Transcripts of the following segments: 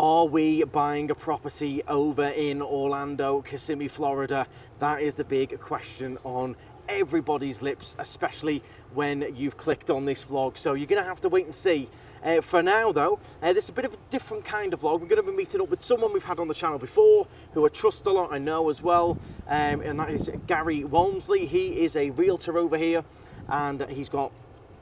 Are we buying a property over in Orlando, Kissimmee, Florida? That is the big question on everybody's lips, especially when you've clicked on this vlog. So you're going to have to wait and see. For now, though, this is a bit of a different kind of vlog. We're going to be meeting up with someone we've had on the channel before, who I trust a lot, I know as well, and that is Garry Walmsley. He is a realtor over here, and he's got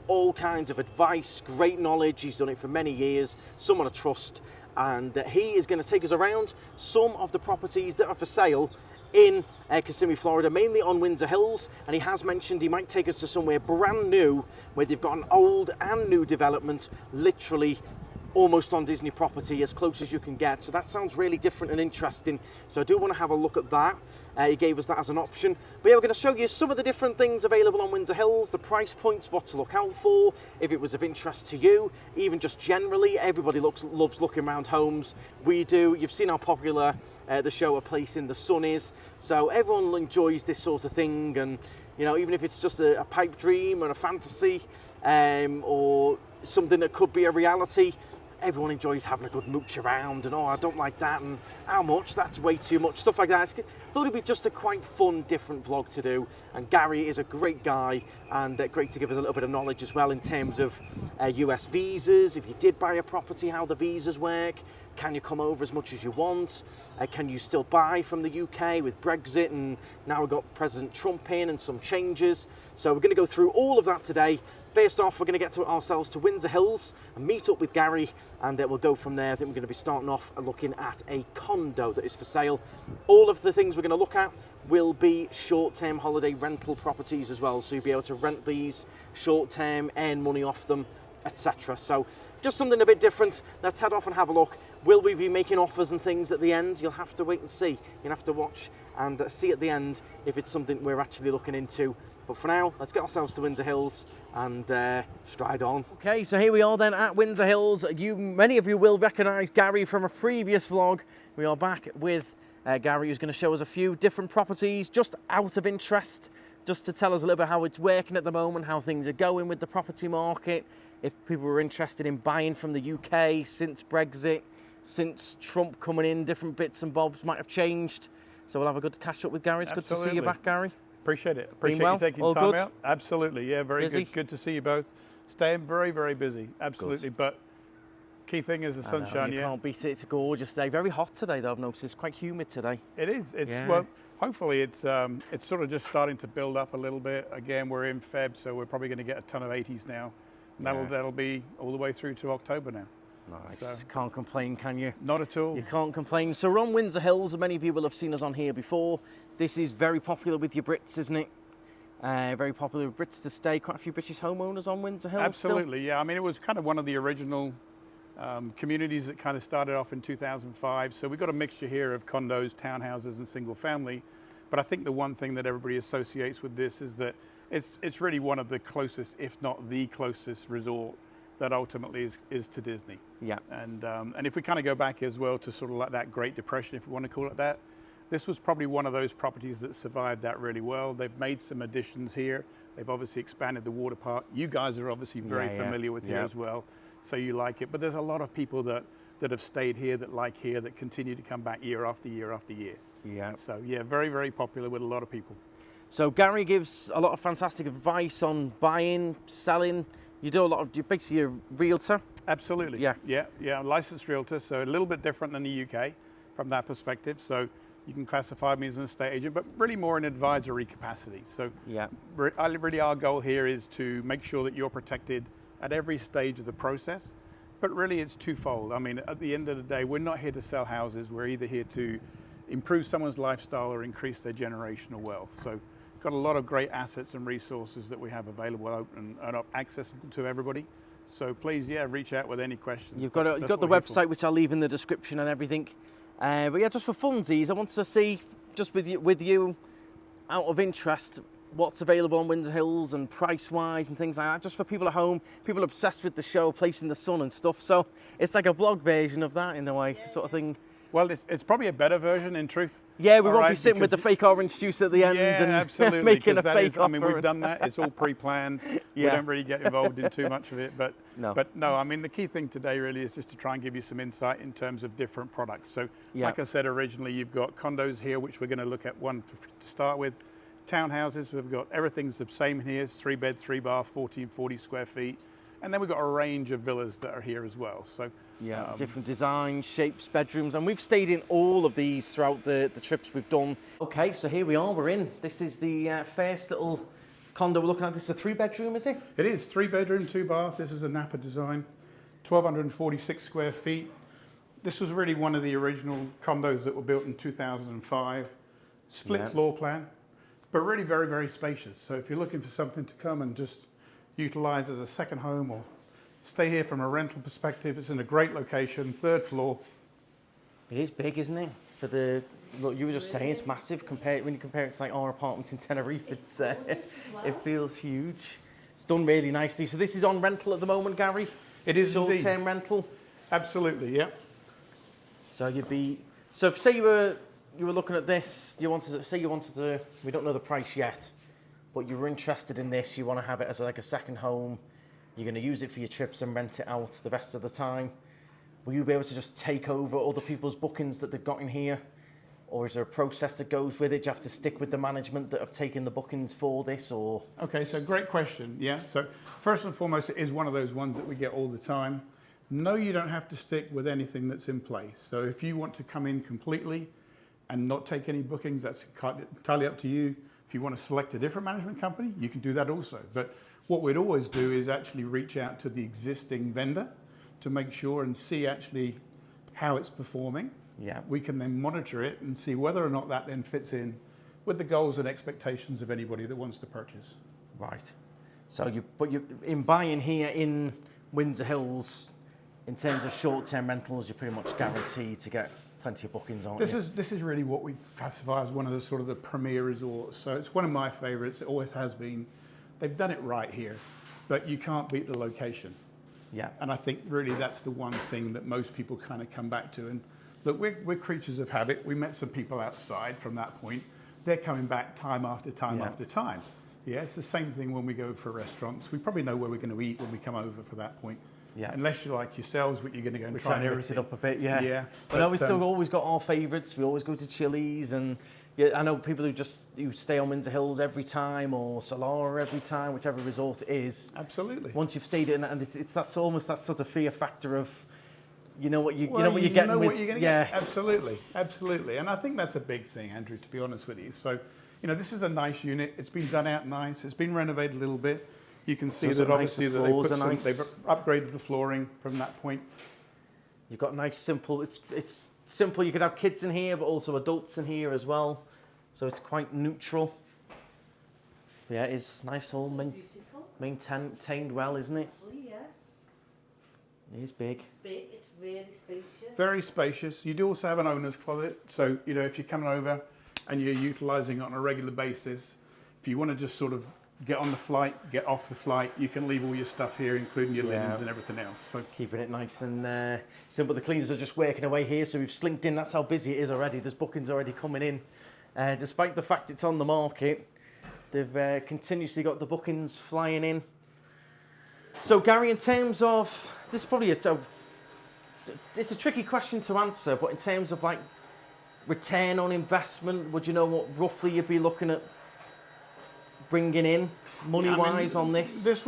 all kinds of advice, great knowledge. He's done it for many years, someone I trust. And he is going to take us around some of the properties that are for sale in Kissimmee, Florida, mainly on Windsor Hills. And he has mentioned he might take us to somewhere brand new where they've got an old and new development, literally almost on Disney property, as close as you can get. So that sounds really different and interesting. So I do want to have a look at that. He gave us that as an option. But yeah, we're going to show you some of the different things available on Windsor Hills, the price points, what to look out for, if it was of interest to you, even just generally. Everybody loves looking around homes. We do. You've seen how popular the show A Place in the Sun is. So everyone enjoys this sort of thing. And, you know, even if it's just a pipe dream or a fantasy or something that could be a reality, everyone enjoys having a good mooch around and, oh, I don't like that, and how much, that's way too much, stuff like that. I thought it'd be just a quite fun, different vlog to do. And Garry is a great guy and great to give us a little bit of knowledge as well in terms of US visas. If you did buy a property, how the visas work. Can you come over as much as you want? Can you still buy from the UK with Brexit? And now we've got President Trump in and some changes. So we're going to go through all of that today. First off, we're going to get ourselves to Windsor Hills and meet up with Garry, and we'll go from there. I think we're going to be starting off looking at a condo that is for sale. All of the things we're going to look at will be short-term holiday rental properties as well, so you'll be able to rent these short-term, earn money off them, etc. So just something a bit different. Let's head off and have a look. Will we be making offers and things at the end? You'll have to wait and see. You'll have to watch and see at the end if it's something we're actually looking into. But for now, let's get ourselves to Windsor Hills and stride on. Okay, so here we are then at Windsor Hills. Many of you will recognise Garry from a previous vlog. We are back with Garry, who's going to show us a few different properties just out of interest, just to tell us a little bit how it's working at the moment, how things are going with the property market, if people were interested in buying from the UK since Brexit, since Trump coming in, different bits and bobs might have changed. So we'll have a good catch up with Garry. It's Absolutely. Good to see you back, Garry. Appreciate it. Appreciate well? you taking All time good? out. Absolutely. Yeah, very Busy? good. Good to see you both. Staying very, very busy. Absolutely. Good. But key thing is the sunshine. You can't beat it. It's a gorgeous day. Very hot today, though. I've noticed it's quite humid today. It is. It's Yeah. well. Hopefully, it's sort of just starting to build up a little bit. Again, we're in Feb, so we're probably going to get a ton of 80s now. And that'll be all the way through to October now. Nice. So, Can't complain, can you? not at all. You can't complain. So we're on Windsor Hills. Many of you will have seen us on here before. This is very popular with your Brits, isn't it? Very popular with Brits to stay. Quite a few British homeowners on Windsor Hills. Absolutely. Still. Yeah. I mean, it was kind of one of the original communities that kind of started off in 2005. So we've got a mixture here of condos, townhouses, and single family. But I think the one thing that everybody associates with this is that it's really one of the closest, if not the closest resort that ultimately is to Disney. Yeah. And if we kind of go back as well to sort of like that Great Depression, if we want to call it that, this was probably one of those properties that survived that really well. They've made some additions here. They've obviously expanded the water park. You guys are obviously very familiar with here as well, so you like it. But there's a lot of people that have stayed here, that like here, that continue to come back year after year after year. Yeah. So yeah, very, very popular with a lot of people. So Garry gives a lot of fantastic advice on buying, selling. You do a lot of, you're basically a realtor. Absolutely. Yeah. I'm a licensed realtor, so a little bit different than the UK from that perspective. So you can classify me as an estate agent, but really more in advisory capacity. So really our goal here is to make sure that you're protected at every stage of the process. But really it's twofold. I mean, at the end of the day, we're not here to sell houses. We're either here to improve someone's lifestyle or increase their generational wealth. So got a lot of great assets and resources that we have available and accessible to everybody. So please, reach out with any questions. You've got the website, which I'll leave in the description and everything. But yeah, just for funsies, I wanted to see, just with you, out of interest, what's available on Windsor Hills and price-wise and things like that, just for people at home, people obsessed with the show, Place in the Sun and stuff. So it's like a vlog version of that in a way, sort of thing. Well, it's probably a better version in truth. Yeah, we won't be sitting with the fake orange juice at the end and absolutely, making a fake offer. I mean, we've done that. It's all pre-planned. We don't really get involved in too much of it. But no, I mean, the key thing today really is just to try and give you some insight in terms of different products. So like I said originally, you've got condos here, which we're going to look at one to start with. Townhouses, we've got everything's the same here. It's 3 bed, 3 bath, 1440 square feet. And then we've got a range of villas that are here as well. So different designs, shapes, bedrooms, and we've stayed in all of these throughout the trips we've done. Okay, so here we are, we're in. This is the first little condo we're looking at. This is a 3-bedroom, is it? It is 3 bedroom, 2 bath. This is a Napa design, 1,246 square feet. This was really one of the original condos that were built in 2005. Split floor plan, but really very, very spacious. So if you're looking for something to come and just utilize as a second home or stay here from a rental perspective, it's in a great location, 3rd floor. It is big, isn't it? For look, you were just saying it's massive when you compare it to like our apartments in Tenerife. It feels huge. It's done really nicely. So this is on rental at the moment, Gary? It is short-term rental. Absolutely, yeah. So if say you were looking at this, you wanted to, we don't know the price yet, but you were interested in this, you want to have it as like a second home, you're going to use it for your trips and rent it out the rest of the time, will you be able to just take over other people's bookings that they've got in here? Or is there a process that goes with it? Do you have to stick with the management that have taken the bookings for this, or? Okay, so great question, yeah. So first and foremost, it is one of those ones that we get all the time. No, you don't have to stick with anything that's in place. So if you want to come in completely and not take any bookings, that's entirely up to you. If you want to select a different management company, you can do that also. But what we'd always do is actually reach out to the existing vendor to make sure and see actually how it's performing. Yeah. We can then monitor it and see whether or not that then fits in with the goals and expectations of anybody that wants to purchase. Right. So you in buying here in Windsor Hills, in terms of short-term rentals, you're pretty much guaranteed to get plenty of bookings, aren't you? This is really what we classify as one of the sort of the premier resorts. So it's one of my favorites. It always has been. They've done it right here, but you can't beat the location. Yeah. And I think really that's the one thing that most people kind of come back to. And look, we're creatures of habit. We met some people outside from that point. They're coming back time after time after time. Yeah, it's the same thing when we go for restaurants. We probably know where we're going to eat when we come over for that point. Yeah. Unless you're like yourselves, what you're going to go and try and mix it up a bit, yeah. Yeah. But we still always got our favourites. We always go to Chili's, and I know people who stay on Windsor Hills every time, or Solara every time, whichever resort it is. Absolutely. Once you've stayed in, and that's almost that sort of fear factor of, you know what you're getting with. What you're going to get. Absolutely, absolutely. And I think that's a big thing, Andrew, to be honest with you. So, this is a nice unit. It's been done out nice. It's been renovated a little bit. You can see that obviously that they've upgraded the flooring from that point. You've got nice, simple. It's simple. You could have kids in here, but also adults in here as well. So it's quite neutral. But yeah, it's nice, all maintained well, isn't it? Yeah. It is big. Big. It's really spacious. Very spacious. You do also have an owner's closet. So if you're coming over and you're utilising it on a regular basis, if you want to just sort of get on the flight, get off the flight, you can leave all your stuff here, including your linens and everything else. So keeping it nice and simple. The cleaners are just working away here, so we've slinked in. That's how busy it is already. There's bookings already coming in. Despite the fact it's on the market, they've continuously got the bookings flying in. So Gary, in terms of, this is probably it's a tricky question to answer, but in terms of like return on investment, would you know what roughly you'd be looking at bringing in money-wise on this? This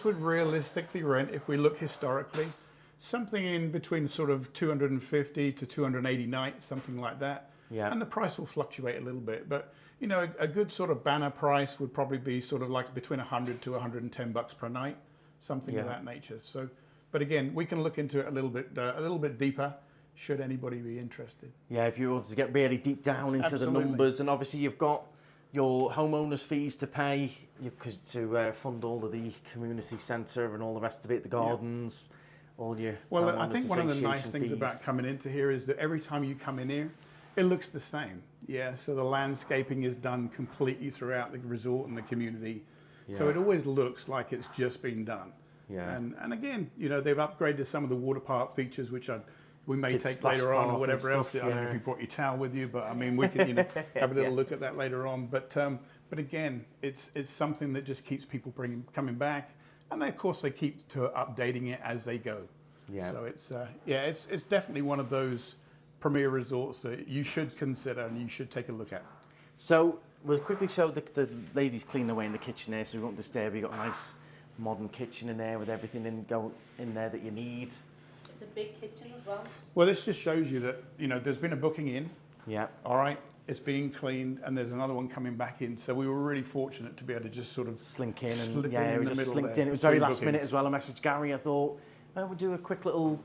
would realistically rent, if we look historically, something in between sort of 250 to 280 nights, something like that. Yeah. And the price will fluctuate a little bit, but a good sort of banner price would probably be sort of like between 100 to 110 bucks per night, something of that nature. So, but again, we can look into it a little bit deeper, should anybody be interested. Yeah, if you wanted to get really deep down into the numbers, and obviously you've got your homeowners fees to pay to fund all of the community centre and all the rest of it, the gardens, all your. Well, I think one of the nice things about coming into here is that every time you come in here, it looks the same. Yeah, so the landscaping is done completely throughout the resort and the community. Yeah. So it always looks like it's just been done. Yeah. And again, they've upgraded some of the water park features, which we may Kids take splash later on park or and whatever else. stuff, I don't know if yeah. you brought your towel with you, but I mean, we can have a little look at that later on. But again, it's something that just keeps people coming back, and then, of course they keep to updating it as they go. Yeah. So it's definitely one of those premier resorts that you should consider and you should take a look at. So we'll quickly show the ladies cleaning away in the kitchen there, so we won't disturb you. You've got a nice modern kitchen in there with everything in there that you need. It's a big kitchen as well. Well, this just shows you that, there's been a booking in. Yeah. All right. It's being cleaned, and there's another one coming back in. So we were really fortunate to be able to just sort of Slink in and slip in we the just middle slinked there in. It was very between last minute bookings. as well. I messaged Gary. I thought, we'll do a quick little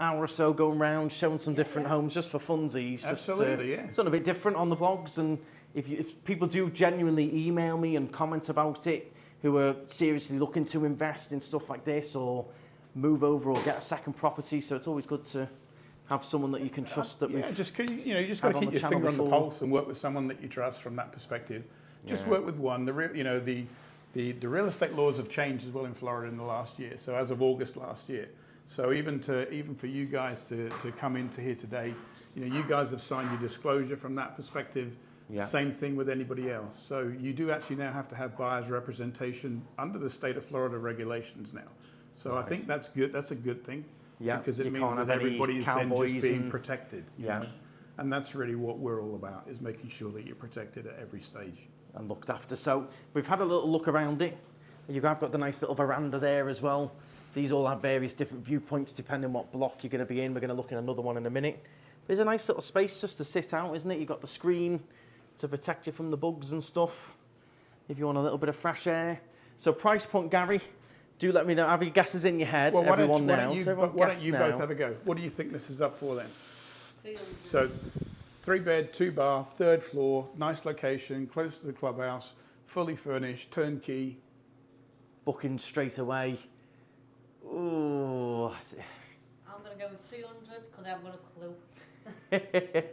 hour or so going around, showing some different homes just for funsies. Absolutely, just, something a bit different on the vlogs. And if people do genuinely email me and comment about it, who are seriously looking to invest in stuff like this or move over or get a second property, so it's always good to have someone that you can trust. That you just got to keep your finger on the pulse and work with someone that you trust from that perspective. Just work with one. The real estate laws have changed as well in Florida in the last year. So as of August last year, so even for you guys to come into here today, you guys have signed your disclosure from that perspective. Yeah. Same thing with anybody else. So you do actually now have to have buyer's representation under the state of Florida regulations now. So I think that's good. That's a good thing. Yeah, because it you means can't that have any everybody's then cowboys just being and- protected. you Yeah. know? And that's really what we're all about, is making sure that you're protected at every stage. and looked after. So we've had a little look around it. You've got the nice little veranda there as well. These all have various different viewpoints depending what block you're going to be in. We're going to look at another one in a minute. There's a nice little space just to sit out, isn't it? You've got the screen to protect you from the bugs and stuff, if you want a little bit of fresh air. So price point, Gary, do let me know. Have your guesses in your head, Well, why don't everyone now. you, So everyone why guess don't you now. both have a go? What do you think this is up for then? 300. So 3 bed, 2 bath, 3rd floor, nice location, close to the clubhouse, fully furnished, turnkey. Booking straight away. Ooh. I'm going to go with 300 because I haven't got a clue.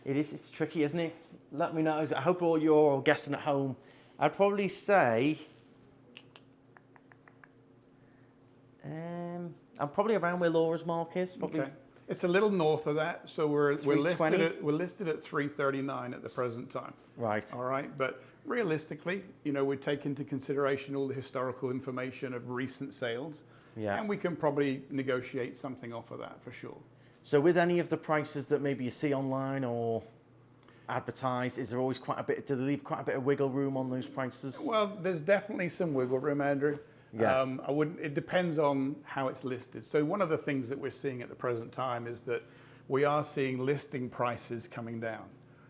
It's tricky, isn't it? Let me know. I hope all you're guessing at home. I'd probably say I'm probably around where Laura's mark is. Probably. Okay. It's a little north of that, so we're listed 320? at 339 at the present time. Right. All right, but realistically, we take into consideration all the historical information of recent sales, Yeah. and we can probably negotiate something off of that for sure. So with any of the prices that maybe you see online or advertised, is there always do they leave quite a bit of wiggle room on those prices? Well, there's definitely some wiggle room, Andrew. Yeah. It depends on how it's listed. So one of the things that we're seeing at the present time is that we are seeing listing prices coming down.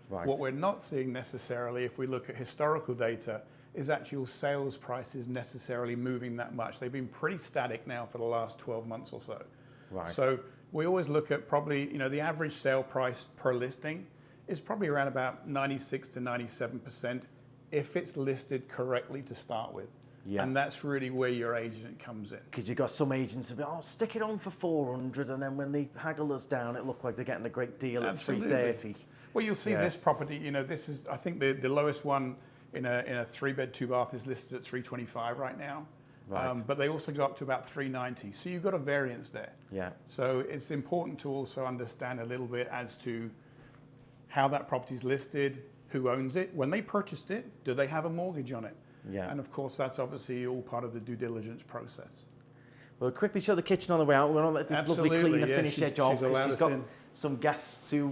Right. What we're not seeing necessarily, if we look at historical data, is actual sales prices necessarily moving that much. They've been pretty static now for the last 12 months or so. Right. So we always look at probably, the average sale price per listing is probably around about 96 to 97% if it's listed correctly to start with. Yeah. And that's really where your agent comes in. Because you've got some agents who go, stick it on for 400, and then when they haggle us down, it looked like they're getting a great deal Absolutely. at 330. Well, you'll see this property, this is, I think the lowest one in a 3 bed, 2 bath is listed at 325 right now. Right. But they also go up to about 390. So you've got a variance there. Yeah. So it's important to also understand a little bit as to how that property is listed, who owns it, when they purchased it, do they have a mortgage on it? Yeah. And of course, that's obviously all part of the due diligence process. We'll quickly show the kitchen on the way out. We're going to let this Absolutely, lovely cleaner yeah, finish their she's job, because allowed she's us got in. some guests who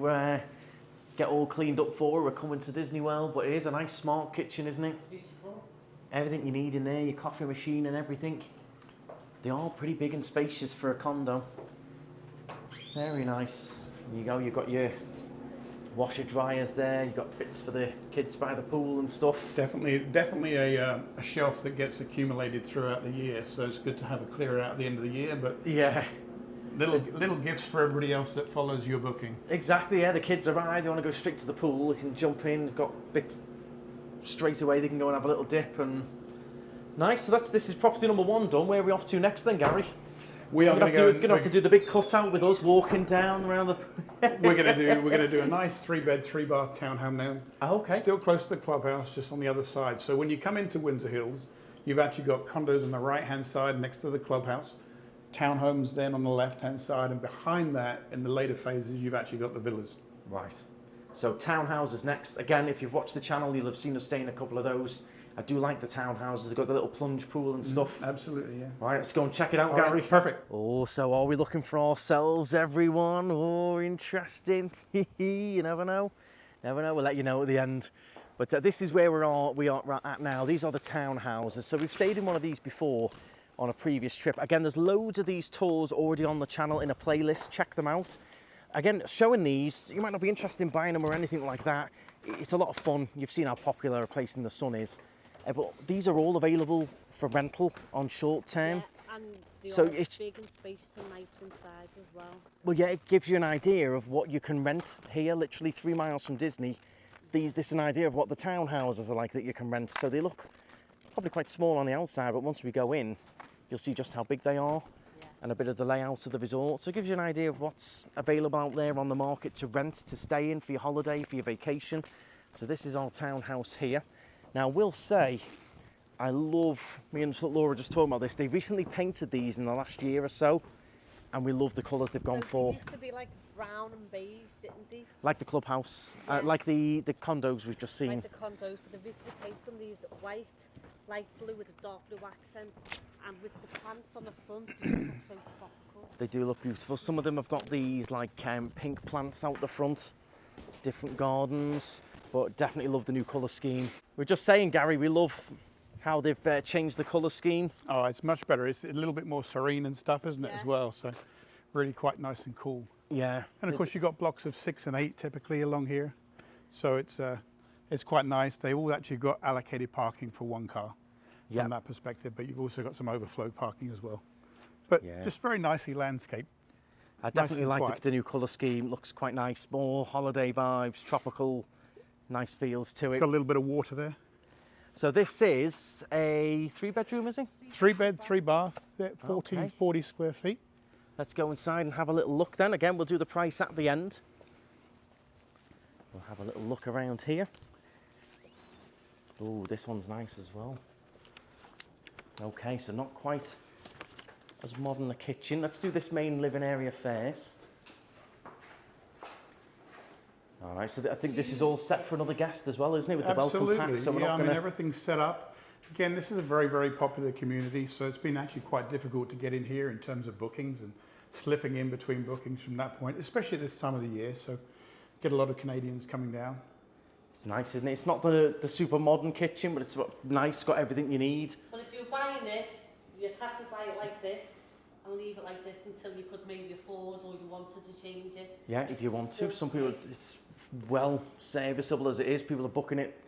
get all cleaned up for her. We're coming to Disney World, but it is a nice smart kitchen, isn't it? Beautiful. Everything you need in there, your coffee machine and everything. They are pretty big and spacious for a condo. Very nice. There you go, you've got your washer dryers there, you've got bits for the kids by the pool and stuff. Definitely a shelf that gets accumulated throughout the year. So it's good to have a clear out at the end of the year, but Yeah, little gifts for everybody else that follows your booking. exactly. Yeah, the kids arrive, they want to go straight to the pool, they can jump in, they've got bits straight away, they can go and have a little dip. And nice. So this is property number 1 done. Where are we off to next then, Gary? We are We're going to have to do the big cutout with us walking down around the. We're going to do a nice 3 bed, 3 bath townhome now. Oh, okay. Still close to the clubhouse, just on the other side. So when you come into Windsor Hills, you've actually got condos on the right hand side next to the clubhouse. townhomes then on the left-hand side, and behind that, in the later phases, you've actually got the villas. Right. So townhouses next. Again, if you've watched the channel, you'll have seen us stay in a couple of those. I do like the townhouses. They've got the little plunge pool and stuff. Absolutely, yeah. Right, let's go and check it out, All Gary. right, perfect. Oh, so are we looking for ourselves, everyone? Oh, interesting. You never know. Never know. We'll let you know at the end. But this is where we are at now. These are the townhouses. So we've stayed in one of these before on a previous trip. Again, there's loads of these tours already on the channel in a playlist. Check them out. Again, showing these, you might not be interested in buying them or anything like that. It's a lot of fun. You've seen how popular A Place in the Sun is. But these are all available for rental on short term. Yeah, and they So are it's big and spacious and nice inside as well. Well, yeah, it gives you an idea of what you can rent here, literally 3 miles from Disney. This is an idea of what the townhouses are like that you can rent. So they look probably quite small on the outside, but once we go in, you'll see just how big they are and a bit of the layout of the resort. So it gives you an idea of what's available out there on the market to rent, to stay in for your holiday, for your vacation. So this is our townhouse here. Now, I will say, I love, me and Laura just talking about this, they recently painted these in the last year or so, and we love the colours they've gone for. They used to be like brown and beige, didn't they? Like the clubhouse, Yeah. like the condos we've just seen. Like the condos, but they've recently painted them these white, light blue with a dark blue accent, and with the plants on the front, they look so tropical. They do look beautiful. Some of them have got these like pink plants out the front, different gardens, but definitely love the new colour scheme. We're just saying, Gary, we love how they've changed the colour scheme. Oh, it's much better. It's a little bit more serene and stuff, isn't it, Yeah. as well? So really quite nice and cool. Yeah. And of course, you've got blocks of 6 and 8 typically along here. So it's quite nice. They all actually got allocated parking for one car from that perspective, but you've also got some overflow parking as well. But just very nicely landscaped. I definitely nice and like quiet. the new colour scheme. Looks quite nice. More holiday vibes, tropical, nice feels to it. Got a little bit of water there. So this is a 3-bedroom, is it? 3 bed, 3 bath, 1440 square feet. Let's go inside and have a little look then. Again, we'll do the price at the end. We'll have a little look around here. Oh, this one's nice as well. Okay, so not quite as modern a kitchen. Let's do this main living area first. All right, so I think this is all set for another guest as well, isn't it? With the welcome pack, so we're yeah, not I going mean, to... everything's set up. Again, this is a very, very popular community, so it's been actually quite difficult to get in here in terms of bookings and slipping in between bookings from that point, especially this time of the year. So get a lot of Canadians coming down. It's nice, isn't it? It's not the super modern kitchen, but it's nice, got everything you need. But if you're buying it, you'd have to buy it like this and leave it like this until you could maybe afford or you wanted to change it. Yeah, if you want to. It's Some people, it's well serviceable as it is. People are booking it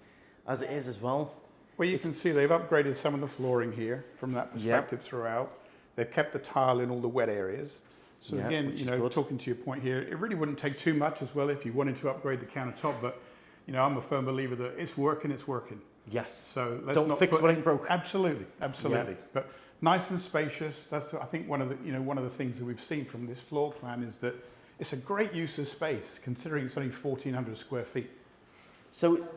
as it is as well. Well, you can see they've upgraded some of the flooring here from that perspective throughout. They've kept the tile in all the wet areas. So again, you know, talking to your point here, it really wouldn't take too much as well if you wanted to upgrade the countertop, but you know, I'm a firm believer that it's working, it's working. Yes. So let's Don't not fix what ain't broke. Absolutely, absolutely. But nice and spacious. That's, I think, one of the things that we've seen from this floor plan is that it's a great use of space, considering it's only 1,400 square feet. So,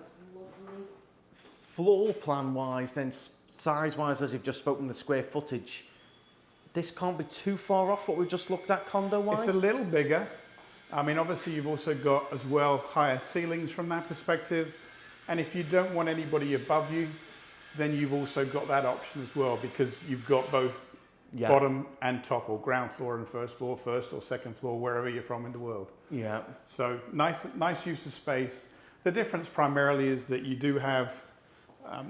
floor plan wise, then size wise, as you've just spoken, the square footage, this can't be too far off what we just looked at condo wise. It's a little bigger. I mean, obviously you've also got as well higher ceilings from that perspective. And if you don't want anybody above you, then you've also got that option as well, because you've got both bottom and top, or ground floor and first floor, first or second floor, wherever you're from in the world. Yeah. So nice use of space. The difference primarily is that you do have,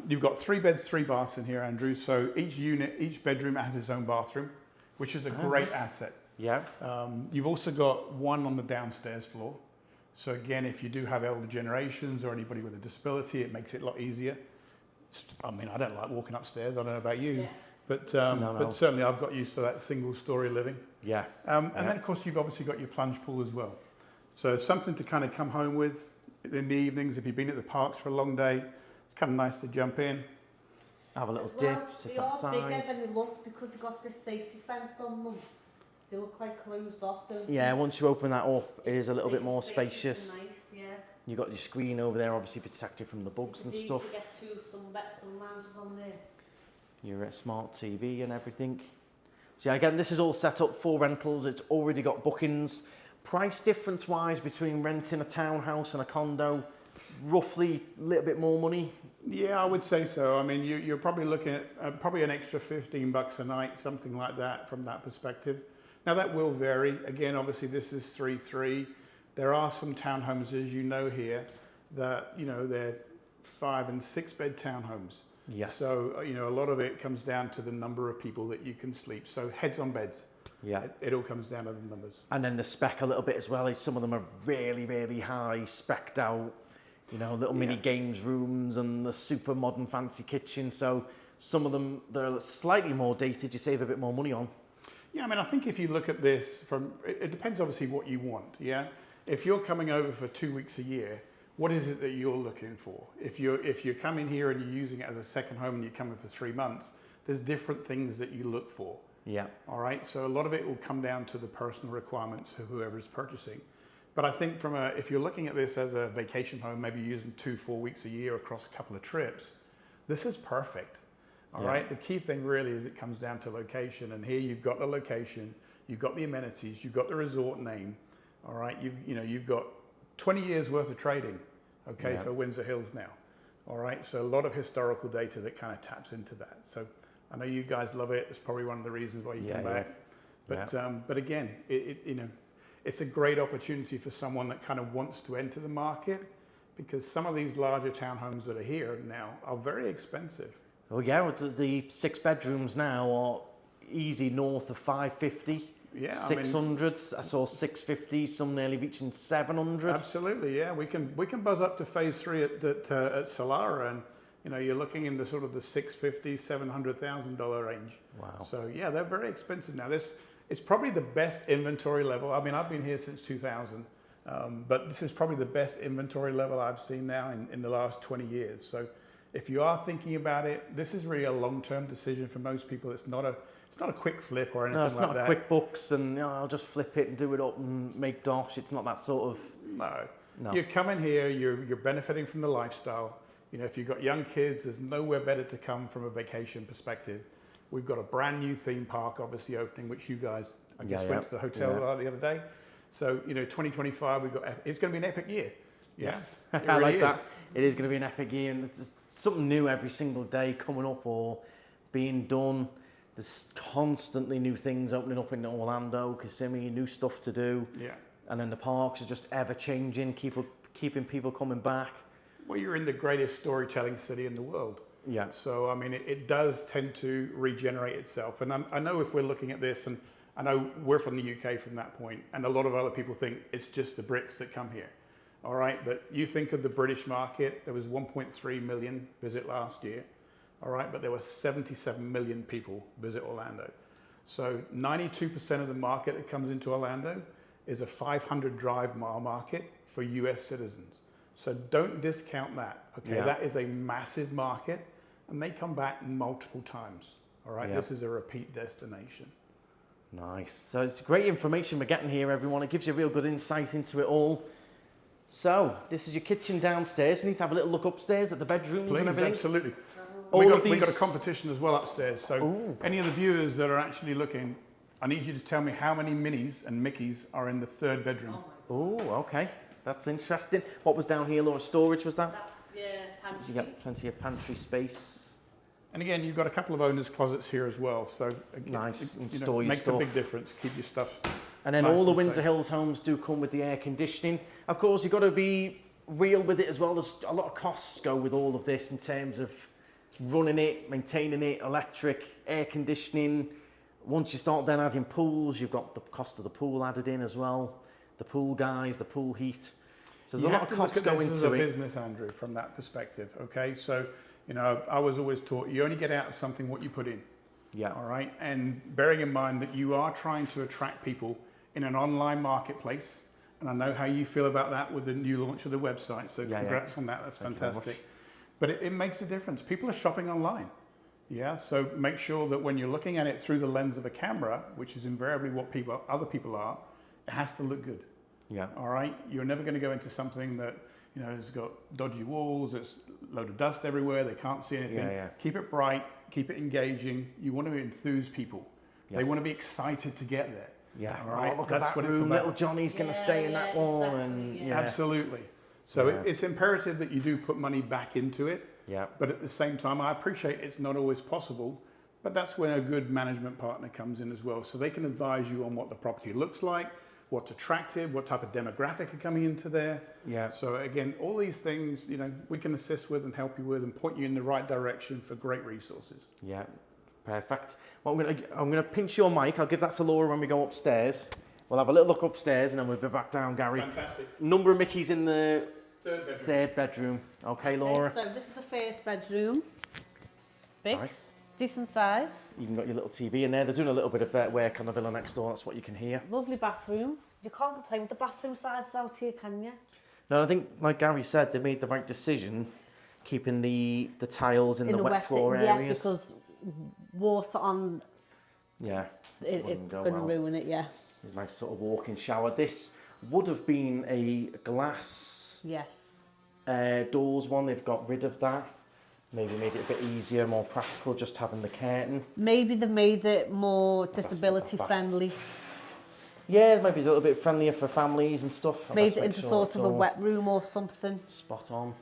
you've got 3 beds, 3 baths in here, Andrew. So each bedroom has its own bathroom, which is a great asset. Yeah. You've also got one on the downstairs floor. So again, if you do have elder generations or anybody with a disability, it makes it a lot easier. I mean, I don't like walking upstairs. I don't know about you, but certainly I've got used to that single-story living. Yeah. And then, of course, you've obviously got your plunge pool as well. So something to kind of come home with in the evenings. If you've been at the parks for a long day, it's kind of nice to jump in. Have a little dip, sit outside. They are bigger than they look because they've got this safety fence on them. They look like closed off, don't they? Yeah, once you open that up, it is a little bit more spacious. Nice, yeah. You've got your screen over there, obviously protect you from the bugs and stuff. You get some lounges on there. Your smart TV and everything. So again, this is all set up for rentals. It's already got bookings. Price difference wise between renting a townhouse and a condo, roughly a little bit more money? Yeah, I would say so. I mean, you're probably looking at probably an extra $15 a night, something like that from that perspective. Now that will vary. Again, obviously this is 3-3. There are some townhomes, as you know here, that, you know, they're 5 and 6 bed townhomes. Yes. So, you know, a lot of it comes down to the number of people that you can sleep. So heads on beds. Yeah. It all comes down to the numbers. And then the spec a little bit as well. Some of them are really, really high, spec'd out, you know, little mini games rooms and the super modern fancy kitchen. So some of them, they're slightly more dated, you save a bit more money on. Yeah, I mean, I think if you look at this from, it depends obviously what you want, yeah? If you're coming over for 2 weeks a year, what is it that you're looking for? If you're coming here and you're using it as a second home and you're coming for 3 months, there's different things that you look for. Yeah. All right, so a lot of it will come down to the personal requirements of whoever is purchasing. But I think if you're looking at this as a vacation home, maybe using 2-4 weeks a year across a couple of trips, this is perfect. All right, the key thing really is it comes down to location, and here you've got the location, you've got the amenities, you've got the resort name. All right, you've got 20 years worth of trading, okay, for Windsor Hills now. All right, so a lot of historical data that kind of taps into that. So I know you guys love it. It's probably one of the reasons why you come back. But again, it's a great opportunity for someone that kind of wants to enter the market, because some of these larger townhomes that are here now are very expensive. Oh yeah, the 6 bedrooms now are easy north of 550. Yeah, 600. I saw 650. Some nearly reaching 700. Absolutely, yeah. We can buzz up to phase 3 at Solara, and you know you're looking in the sort of the $650,000, $700,000 range. Wow. So yeah, they're very expensive now. This is probably the best inventory level. I mean, I've been here since 2000, but this is probably the best inventory level I've seen now in the last 20 years. So if you are thinking about it, this is really a long-term decision for most people. It's not a quick flip or anything like that. No, it's not quick bucks and I'll just flip it and do it up and make dosh. It's not that sort of... No. You're coming here, you're benefiting from the lifestyle. You know, if you've got young kids, there's nowhere better to come from a vacation perspective. We've got a brand new theme park obviously opening, which you guys, I guess, went to the hotel the other day. So, you know, 2025, it's going to be an epic year. Yes, I like that. It is going to be an epic year, and there's something new every single day coming up or being done. There's constantly new things opening up in Orlando, Kissimmee, new stuff to do. Yeah. And then the parks are just ever changing, keeping people coming back. Well, you're in the greatest storytelling city in the world. Yeah. So, I mean, it does tend to regenerate itself. And I know if we're looking at this, and I know we're from the UK from that point, and a lot of other people think it's just the Brits that come here. All right, but you think of the British market, there was 1.3 million visit last year. All right, but there were 77 million people visit Orlando. So 92% of the market that comes into Orlando is a 500 drive mile market for US citizens. So don't discount that, okay? Yeah. That is a massive market, and they come back multiple times. All right, this is a repeat destination. Nice. So it's great information we're getting here, everyone. It gives you a real good insight into it all. So, this is your kitchen downstairs. You need to have a little look upstairs at the bedrooms and everything. Absolutely. We've got a competition as well upstairs. So, any of the viewers that are actually looking, I need you to tell me how many Minnies and Mickeys are in the 3rd bedroom. Oh, okay. That's interesting. What was down here, Laura? Storage, was that? That's, pantry. You got plenty of pantry space. And again, you've got a couple of owners' closets here as well. So, again, nice. Makes a big difference. Keep your stuff. And then all the Windsor Hills homes do come with the air conditioning. Of course, you've got to be real with it as well. There's a lot of costs go with all of this in terms of running it, maintaining it, electric, air conditioning. Once you start then adding pools, you've got the cost of the pool added in as well. The pool guys, the pool heat. So there's a lot of costs go into it. This is a business, Andrew, from that perspective. Okay, so I was always taught you only get out of something what you put in. Yeah. All right, and bearing in mind that you are trying to attract people in an online marketplace, and I know how you feel about that with the new launch of the website, so congrats on that, that's fantastic. But it makes a difference. People are shopping online, so make sure that when you're looking at it through the lens of a camera, which is invariably what other people are, it has to look good. Yeah. All right, you're never going to go into something that has got dodgy walls, it's a load of dust everywhere, they can't see anything. Keep it bright, keep it engaging. You want to enthuse people. They want to be excited to get there. Yeah, all right. look That's at that what it's room. about. Little Johnny's going to stay in that one, and Absolutely. So it's imperative that you do put money back into it. Yeah. But at the same time, I appreciate it's not always possible. But that's when a good management partner comes in as well, so they can advise you on what the property looks like, what's attractive, what type of demographic are coming into there. Yeah. So again, all these things, you know, we can assist with and help you with and point you in the right direction for great resources. Yeah, perfect. Well, I'm gonna pinch your mic. I'll give that to Laura when we go upstairs. We'll have a little look upstairs and then we'll be back down, Gary. Fantastic. Number of Mickeys in the third bedroom. Okay, Laura. Okay, so this is the first bedroom. Big. Nice. Decent size. You even got your little TV in there. They're doing a little bit of work on the villa next door. That's what you can hear. Lovely bathroom. You can't complain with the bathroom sizes out here, can you? No, I think, like Gary said, they made the right decision keeping the tiles in the wet floor areas. Yeah, because water on... Yeah. It's going to ruin it, yeah. There's a nice sort of walk-in shower. This would have been a glass doors one. They've got rid of that. Maybe made it a bit easier, more practical, just having the curtain. Maybe they've made it more disability friendly. Yeah, maybe a little bit friendlier for families and stuff. Made it into sort of a wet room or something. Spot on.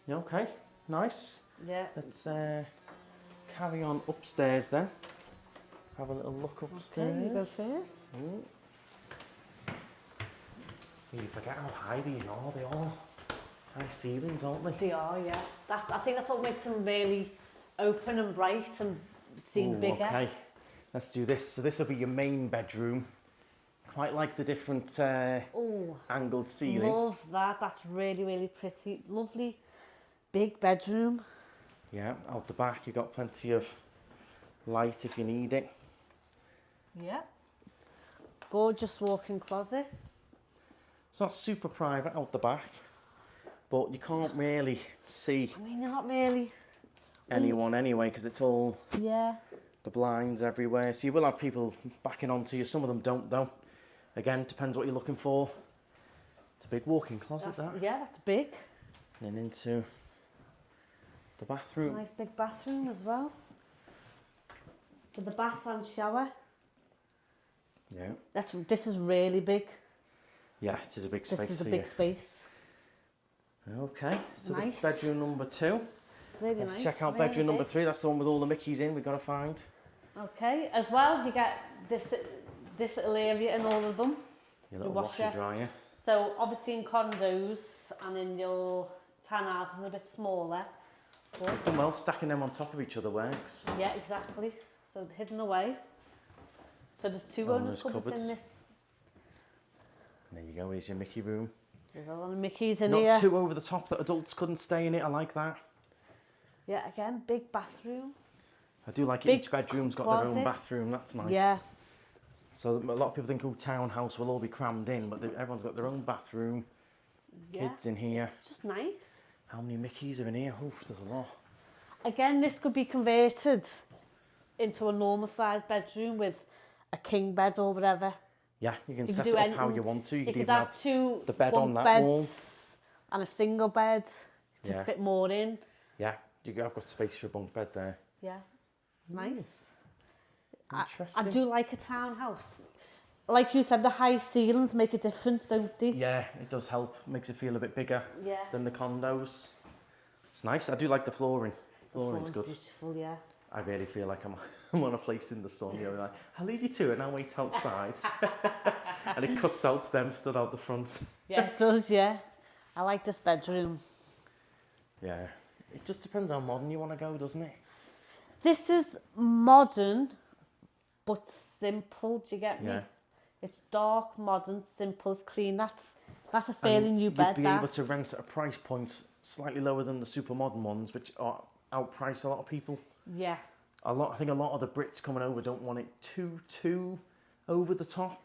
Yeah, okay, nice. Yeah. Let's carry on upstairs then. Have a little look upstairs. Okay, you go first. You forget how high these are. They are high ceilings, aren't they? They are, yeah. I think that's what makes them really open and bright and seem bigger. Okay, let's do this. So this will be your main bedroom. Quite like the different angled ceiling. Love that. That's really, really pretty. Lovely big bedroom. Yeah, out the back you've got plenty of light if you need it. Yeah. Gorgeous walk-in closet. It's not super private out the back, but you can't really see I mean, you're not really... anyone anyway, because it's all the blinds everywhere. So you will have people backing onto you. Some of them don't, though. Again, depends what you're looking for. It's a big walk-in closet, that. Yeah, that's big. And then into the bathroom. It's a nice big bathroom as well. With the bath and shower. Yeah. This is really big. Yeah, it is a big space. This is a big space. Okay, so this is bedroom number 2. Really Let's nice. check out bedroom number 3. That's the one with all the Mickeys in. We've got to find. Okay, as well, you get this little area in all of them. Your little washer dryer. So obviously in condos and in your townhouses are a bit smaller. But done well, stacking them on top of each other works. Yeah, exactly. So hidden away. So there's 2 owners cupboards in this. There you go, here's your Mickey room. There's a lot of Mickeys in Not here. too over the top that adults couldn't stay in it, I like that. Yeah, again, big bathroom. I do like Big each bedroom's got their own bathroom, that's nice. Yeah. So a lot of people think, oh, townhouse will all be crammed in, but everyone's got their own bathroom. Kids in here. It's just nice. How many Mickeys are in here? Oof, there's a lot. Again, this could be converted into a normal sized bedroom with a king bed or whatever. Yeah, you can set it up how you want to. You could even have 2 the bed on that beds wall. And a single bed to fit more in. Yeah, I've got space for a bunk bed there. Yeah, nice. Interesting. I do like a townhouse. Like you said, the high ceilings make a difference, don't they? Yeah, it does help. Makes it feel a bit bigger than the condos. It's nice. I do like the flooring. Flooring's good. Beautiful, yeah. I really feel like I'm on a place in the sun. You know, like, I'll leave you to it and I'll wait outside. And it cuts out them stood out the front. Yeah, it does, yeah. I like this bedroom. Yeah. It just depends how modern you want to go, doesn't it? This is modern, but simple. Do you get me? Yeah. It's dark, modern, simple, it's clean. That's a fairly new bed. You'd be able to rent at a price point slightly lower than the super modern ones, which outprice a lot of people. Yeah. I think a lot of the Brits coming over don't want it too over the top.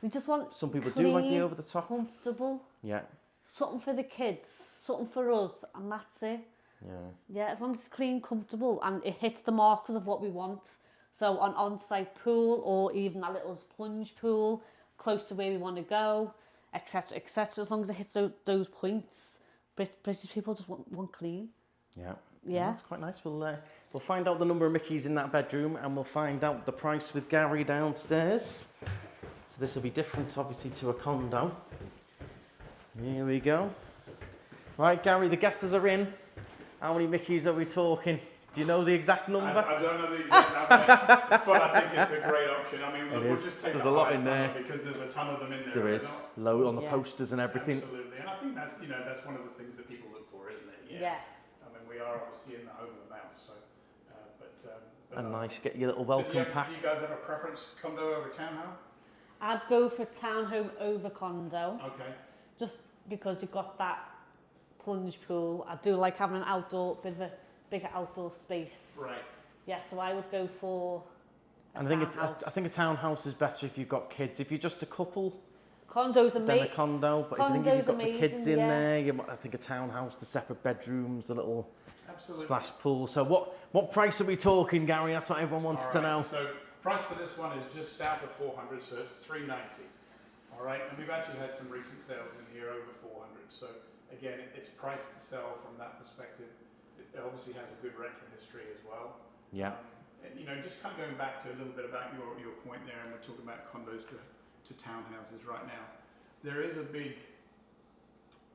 We just want some people clean, do like the over the top. Comfortable. Yeah. Something for the kids, something for us, and that's it. Yeah. Yeah, as long as it's clean, comfortable, and it hits the markers of what we want. So an on-site pool, or even a little plunge pool, close to where we want to go, etc., etc. As long as it hits those points, British people just want clean. Yeah. Yeah. That's quite nice. We'll find out the number of Mickeys in that bedroom, and we'll find out the price with Garry downstairs. So this will be different, obviously, to a condo. Here we go. Right, Garry, the guesses are in. How many Mickeys are we talking? Do you know the exact number? I don't know the exact number, but I think it's a great option. I mean, we'll just take there's the a lot highest in there. number because there's a ton of them in there. There is. Low on the posters and everything. Absolutely, and I think that's that's one of the things that people look for, isn't it? Yeah. I mean, we are obviously in the home of the mouse, so. And nice, get your little welcome pack. Do you guys have a preference, condo over townhome? I'd go for townhome over condo. Okay. Just because you've got that plunge pool. I do like having an outdoor, bit of a bigger outdoor space. Right. Yeah, so I would go for I think a townhouse is better if you've got kids. If you're just a couple, condos then a condo. But if you've got the kids in there, I think a townhouse, the separate bedrooms, the little splash pool. So what price are we talking, Garry? That's what everyone wants to know. So price for this one is just south of 400, so it's 390. All right, and we've actually had some recent sales in here over 400. So again, it's priced to sell from that perspective. It obviously has a good rental history as well. Yeah. And just kind of going back to a little bit about your point there, and we're talking about condos to townhouses right now. There is a big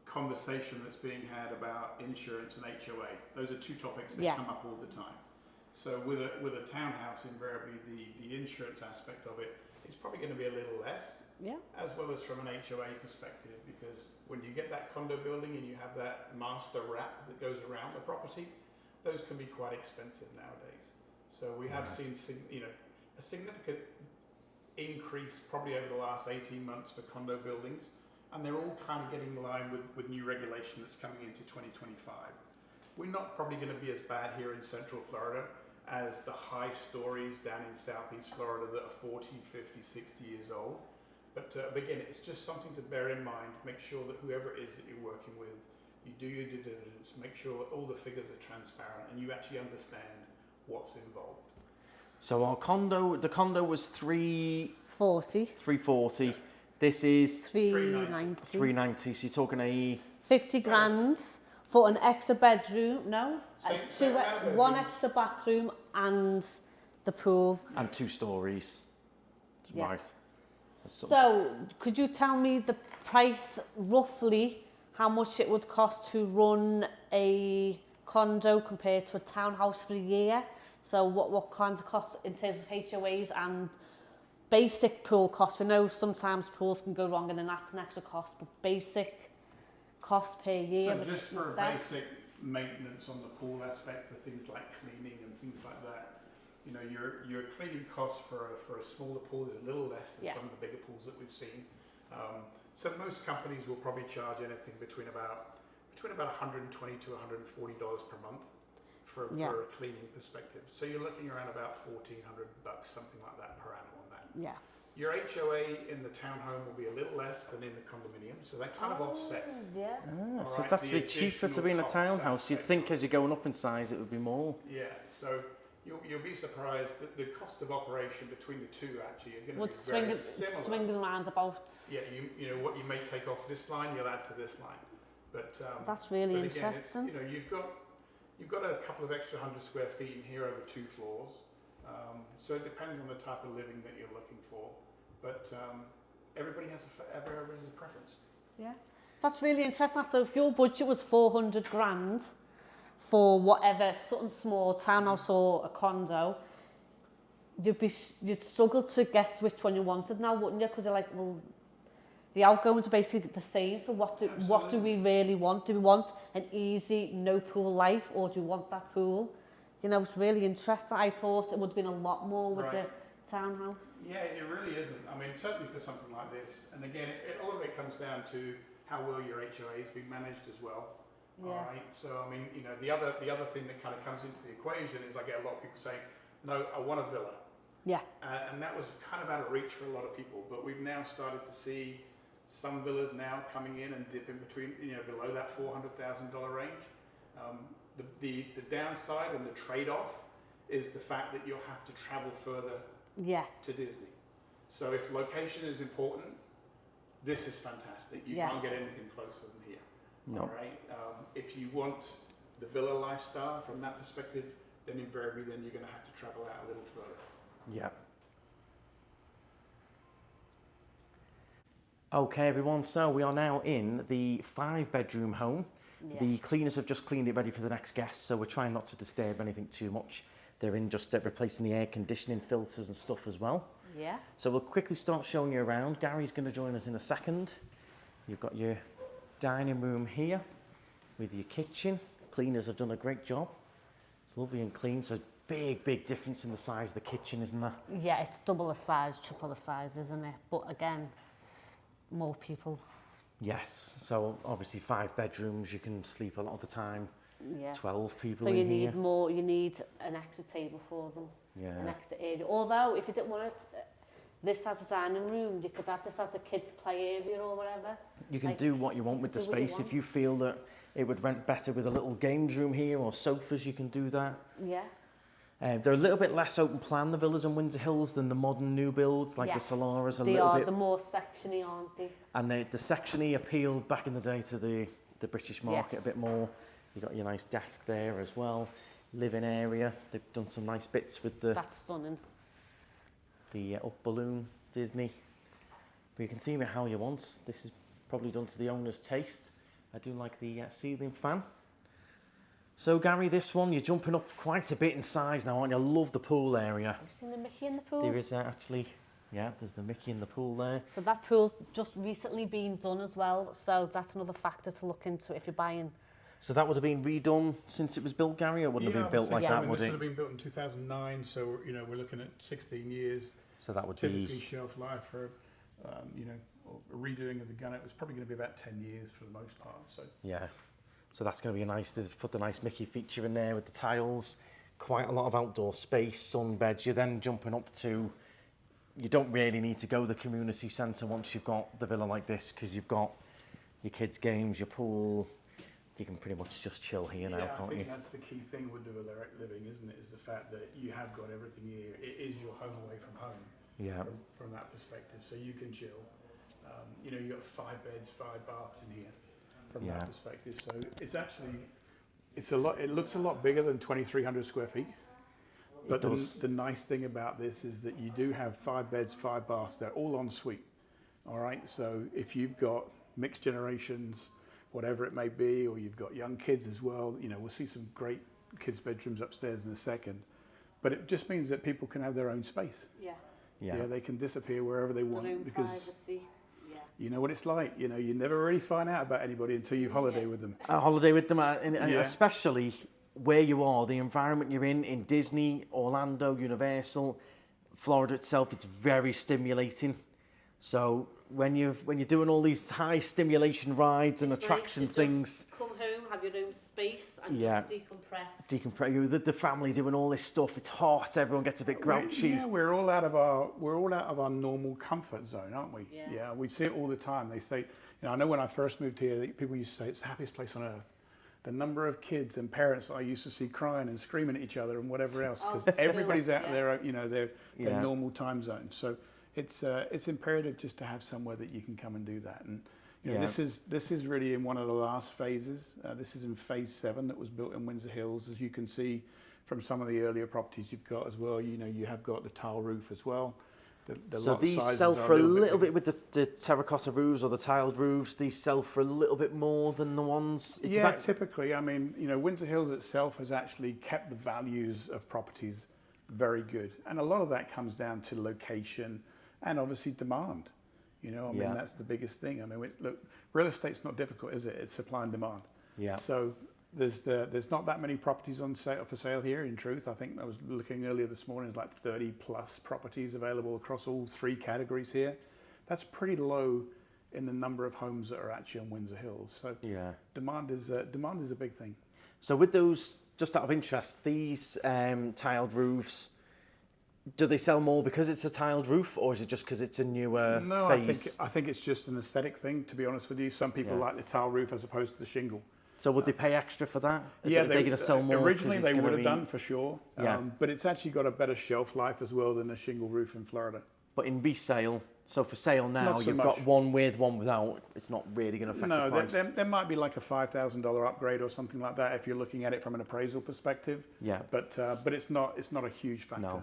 conversation that's being had about insurance and HOA. Those are two topics that come up all the time. So with a townhouse, invariably the insurance aspect of it is probably going to be a little less, as well as from an HOA perspective, because when you get that condo building and you have that master wrap that goes around the property, those can be quite expensive nowadays. So we have seen a significant increase probably over the last 18 months for condo buildings, and they're all kind of getting in line with new regulation that's coming into 2025. We're not probably going to be as bad here in Central Florida as the high stories down in Southeast Florida that are 40, 50, 60 years old. But again, it's just something to bear in mind. Make sure that whoever it is that you're working with, you do your due diligence, make sure that all the figures are transparent and you actually understand what's involved. So the condo was 340. 340. Yeah. This is 390. 390. So you're talking a 50 grand for an extra bedroom. No, one extra bathroom and the pool and 2 stories. Right. So could you tell me the price roughly? How much it would cost to run a condo compared to a townhouse for a year? So what kinds of costs in terms of HOAs and basic pool costs? We know sometimes pools can go wrong and then that's an extra cost, but basic cost per year. So just for a basic maintenance on the pool aspect, for things like cleaning and things like that, your cleaning cost for a smaller pool is a little less than some of the bigger pools that we've seen. So most companies will probably charge anything between about $120 to $140 per month for a cleaning perspective. So you're looking around about $1,400, something like that per annum on that. Yeah. Your HOA in the townhome will be a little less than in the condominium, so that kind of offsets. Yeah. So it's actually cheaper to be in a townhouse. You'd think as you're going up in size it would be more. Yeah, so you'll be surprised that the cost of operation between the two actually are going to be very similar. Swings and roundabouts. Yeah, what you may take off this line, you'll add to this line. But that's really again, interesting. You've got a couple of extra 100 square feet in here over 2 floors. So it depends on the type of living that you're looking for. But everybody has a preference. Yeah, that's really interesting. So if your budget was 400 grand for whatever, something small, townhouse or a condo, you'd struggle to guess which one you wanted now, wouldn't you? Because you're like, well, the outgoings are basically the same. So what do we really want? Do we want an easy, no pool life, or do we want that pool? It's really interesting. I thought it would have been a lot more with the townhouse. Yeah, it really isn't. I mean, certainly for something like this. And again, all of it comes down to how well your HOA is being managed as well. Yeah. All right. So, I mean, the other thing that kind of comes into the equation is I get a lot of people saying, no, I want a villa. Yeah. And that was kind of out of reach for a lot of people. But we've now started to see some villas now coming in and dipping between, below that $400,000 range. The downside and the trade-off is the fact that you'll have to travel further to Disney. So if location is important, this is fantastic. You can't get anything closer than here. No. All right. If you want the villa lifestyle from that perspective, then invariably then you're going to have to travel out a little further. Yeah. Okay, everyone, so we are now in the 5-bedroom home. Yes. The cleaners have just cleaned it ready for the next guest, so we're trying not to disturb anything too much. They're in just replacing the air conditioning filters and stuff as well. Yeah. So we'll quickly start showing you around. Gary's going to join us in a second. You've got your dining room here with your kitchen. Cleaners have done a great job. It's lovely and clean, so big difference in the size of the kitchen, isn't there? Yeah, it's double the size, triple the size, isn't it? But again, more people. Yes, so obviously 5 bedrooms, you can sleep a lot of the time. Yeah. 12 people so in you here. need more, you need an extra table for them. Yeah. An extra area. Although, if you didn't want it, this as a dining room, you could have this as a kids' play area or whatever. You can do what you want with the space. If you feel that it would rent better with a little games room here or sofas, you can do that. Yeah. They're a little bit less open plan, the villas in Windsor Hills, than the modern new builds, like the Solaras. They are the more sectiony, aren't they? And the sectiony appealed back in the day to the British market a bit more. You've got your nice desk there as well. Living area. They've done some nice bits with the... That's stunning. The up balloon Disney. But you can theme it how you want. This is probably done to the owner's taste. I do like the ceiling fan. So Gary, this one, you're jumping up quite a bit in size now, aren't you? I love the pool area. Have you seen the Mickey in the pool? There is actually, yeah, there's the Mickey in the pool there. So that pool's just recently been done as well, so that's another factor to look into if you're buying. So that would have been redone since it was built, Gary, or wouldn't have been built like that, would it? This would have been built in 2009, so you know we're looking at 16 years. So that would typically shelf life for, you know, a redoing of the gun. It was probably going to be about 10 years for the most part. So yeah. So that's going to be nice to put the nice Mickey feature in there with the tiles, quite a lot of outdoor space, sunbeds. You're then jumping up to, you don't really need to go to the community centre once you've got the villa like this, because you've got your kids' games, your pool. You can pretty much just chill here now, can't you? I think that's the key thing with the villa living, isn't it? Is the fact that you have got everything here. It is your home away from home. Yeah. From that perspective, so you can chill. You know, you've got 5 beds, 5 baths in here. From that perspective, so it's actually, it's a lot. It looks a lot bigger than 2,300 square feet. But the nice thing about this is that you do have 5 beds, 5 baths. They're all en suite. All right. So if you've got mixed generations, whatever it may be, or you've got young kids as well, you know, we'll see some great kids' bedrooms upstairs in a second. But it just means that people can have their own space. Yeah. Yeah. They can disappear wherever they want because. Privacy. You know what it's like, you know, you never really find out about anybody until you holiday with them. Holiday with them, and especially where you are, the environment you're in Disney, Orlando, Universal, Florida itself, it's very stimulating. So when you're doing all these high stimulation rides and attraction things, come home, have your own space, and just decompress. The family doing all this stuff. It's hot. Everyone gets a bit grouchy. We're all out of our normal comfort zone, aren't we? Yeah, we see it all the time. They say, you know, I know when I first moved here, people used to say it's the happiest place on earth. The number of kids and parents I used to see crying and screaming at each other and whatever else, because everybody's out of their, you know, their normal time zone. So it's imperative just to have somewhere that you can come and do that. And you know, this is really in one of the last phases. This is in phase 7 that was built in Windsor Hills. As you can see from some of the earlier properties you've got as well, you know, you have got the tile roof as well. So these sell for a little bit with the terracotta roofs or the tiled roofs. These sell for a little bit more than the ones. Typically. I mean, you know, Windsor Hills itself has actually kept the values of properties very good, and a lot of that comes down to location and obviously demand. You know, I mean, that's the biggest thing. I mean, look, real estate's not difficult, is it? It's supply and demand. Yeah. So there's not that many properties for sale here. In truth, I think I was looking earlier this morning. There's like 30 plus properties available across all 3 categories here. That's pretty low in the number of homes that are actually on Windsor Hills. So demand is a big thing. So with those, just out of interest, these tiled roofs, do they sell more because it's a tiled roof, or is it just because it's a newer phase? I think it's just an aesthetic thing, to be honest with you. Some people like the tile roof as opposed to the shingle. So would they pay extra for that? Yeah, they're going to sell more. Originally they would have done for sure. But it's actually got a better shelf life as well than a shingle roof in Florida. But in resale, So for sale now, Not so you've much. got one with, one without. It's not really going to affect the No, price. there might be like a $5,000 upgrade or something like that if you're looking at it from an appraisal perspective. Yeah. But it's not a huge factor. No.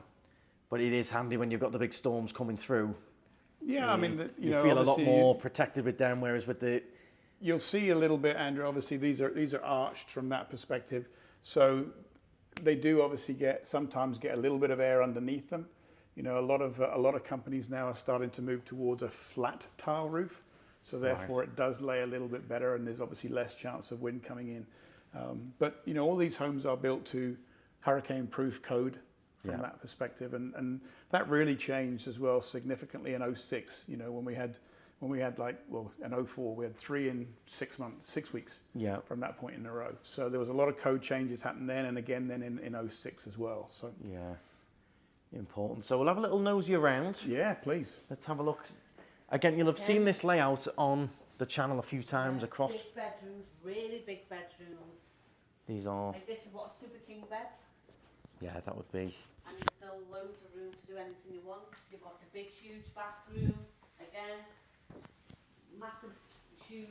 But it is handy when you've got the big storms coming through. Yeah, I mean, You feel a lot obviously more protected with them, whereas with the... You'll see a little bit, Andrew. Obviously, these are arched from that perspective, so they do obviously sometimes get a little bit of air underneath them. You know, a lot of companies now are starting to move towards a flat tile roof, so therefore it does lay a little bit better, and there's obviously less chance of wind coming in. But you know, all these homes are built to hurricane-proof code from that perspective, and that really changed as well significantly in 06. You know, when we had in 04 we had 3 in 6 months, 6 weeks. Yeah. From that point in a row. So there was a lot of code changes happened then, and again then in 06 as well. So Yeah. Important. So we'll have a little nosy around. yeah, please. Let's have a look. Again, you'll have seen this layout on the channel a few times across. Big bedrooms, really big bedrooms. These are... Like this is what a super king bed. Yeah, that would be... And there's still loads of room to do anything you want. You've got the big, huge bathroom. Again, massive, huge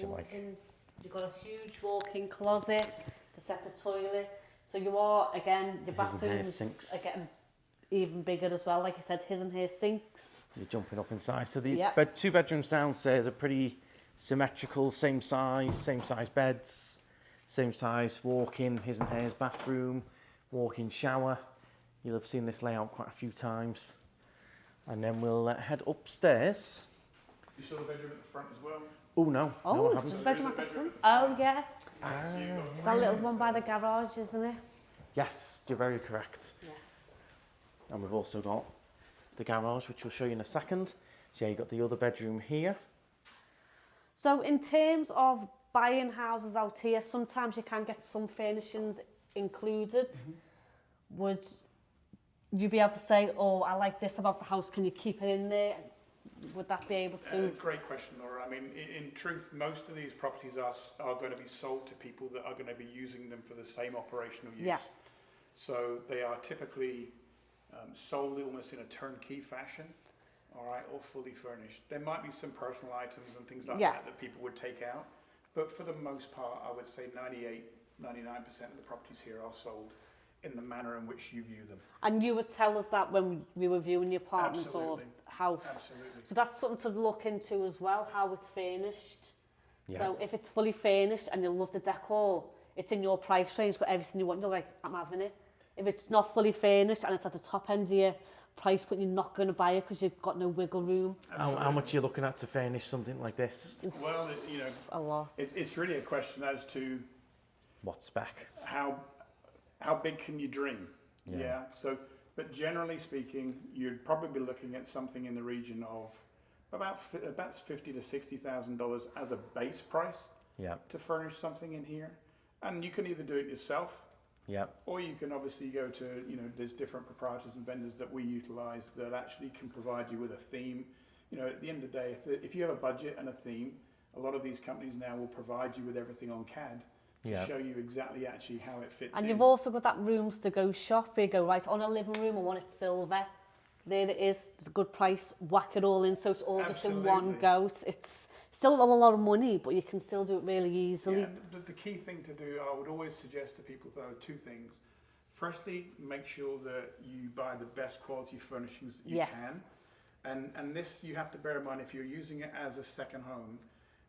walk-in. You've got a huge walk-in closet, the separate toilet. So you are, again, your bathrooms are getting even bigger as well. Like I said, his and her sinks. You're jumping up in size. So the Yep. 2 bedrooms downstairs are pretty symmetrical, same size beds, same size walk-in, his and hers bathroom, walk-in shower. You'll have seen this layout quite a few times. And then we'll head upstairs. You saw the bedroom at the front as well? Oh, no. Oh, no, I haven't. there's a bedroom at the front. Oh, yeah. That little one by the garage, isn't it? Yes, you're very correct. Yes. And we've also got the garage, which we'll show you in a second. So yeah, you've got the other bedroom here. So in terms of buying houses out here, sometimes you can get some furnishings included. Would you be able to say, oh, I like this about the house, can you keep it in there? Would that be able to? Great question, Laura. I mean, in truth, most of these properties are going to be sold to people that are going to be using them for the same operational use. Yeah. So they are typically sold almost in a turnkey fashion, all right, or fully furnished. There might be some personal items and things like that people would take out, but for the most part, I would say 99% of the properties here are sold in the manner in which you view them. And you would tell us that when we were viewing your apartment or house. Absolutely. So that's something to look into as well, how it's furnished. Yeah. So if it's fully furnished and you love the decor, it's in your price range, got everything you want, you're like, I'm having it. If it's not fully furnished and it's at the top end of your price point, you're not going to buy it because you've got no wiggle room. How much are you looking at to furnish something like this? Well, you know, A lot. it's really a question as to What spec? how big can you dream? Yeah. So, but generally speaking, you'd probably be looking at something in the region of about $50,000 to $60,000 as a base price to furnish something in here. And you can either do it yourself, or you can obviously go to, you know, there's different proprietors and vendors that we utilize that actually can provide you with a theme. You know, at the end of the day, if you have a budget and a theme, a lot of these companies now will provide you with everything on CAD to show you exactly actually how it fits in. And you've also got that rooms to go shop where you go, right, on a living room, I want it silver. There it is, it's a good price, whack it all in so it's all just in one go. It's still a lot of money, but you can still do it really easily. Yeah, the key thing to do, I would always suggest to people though, 2 things. Firstly, make sure that you buy the best quality furnishings that you can. And this, you have to bear in mind, if you're using it as a second home,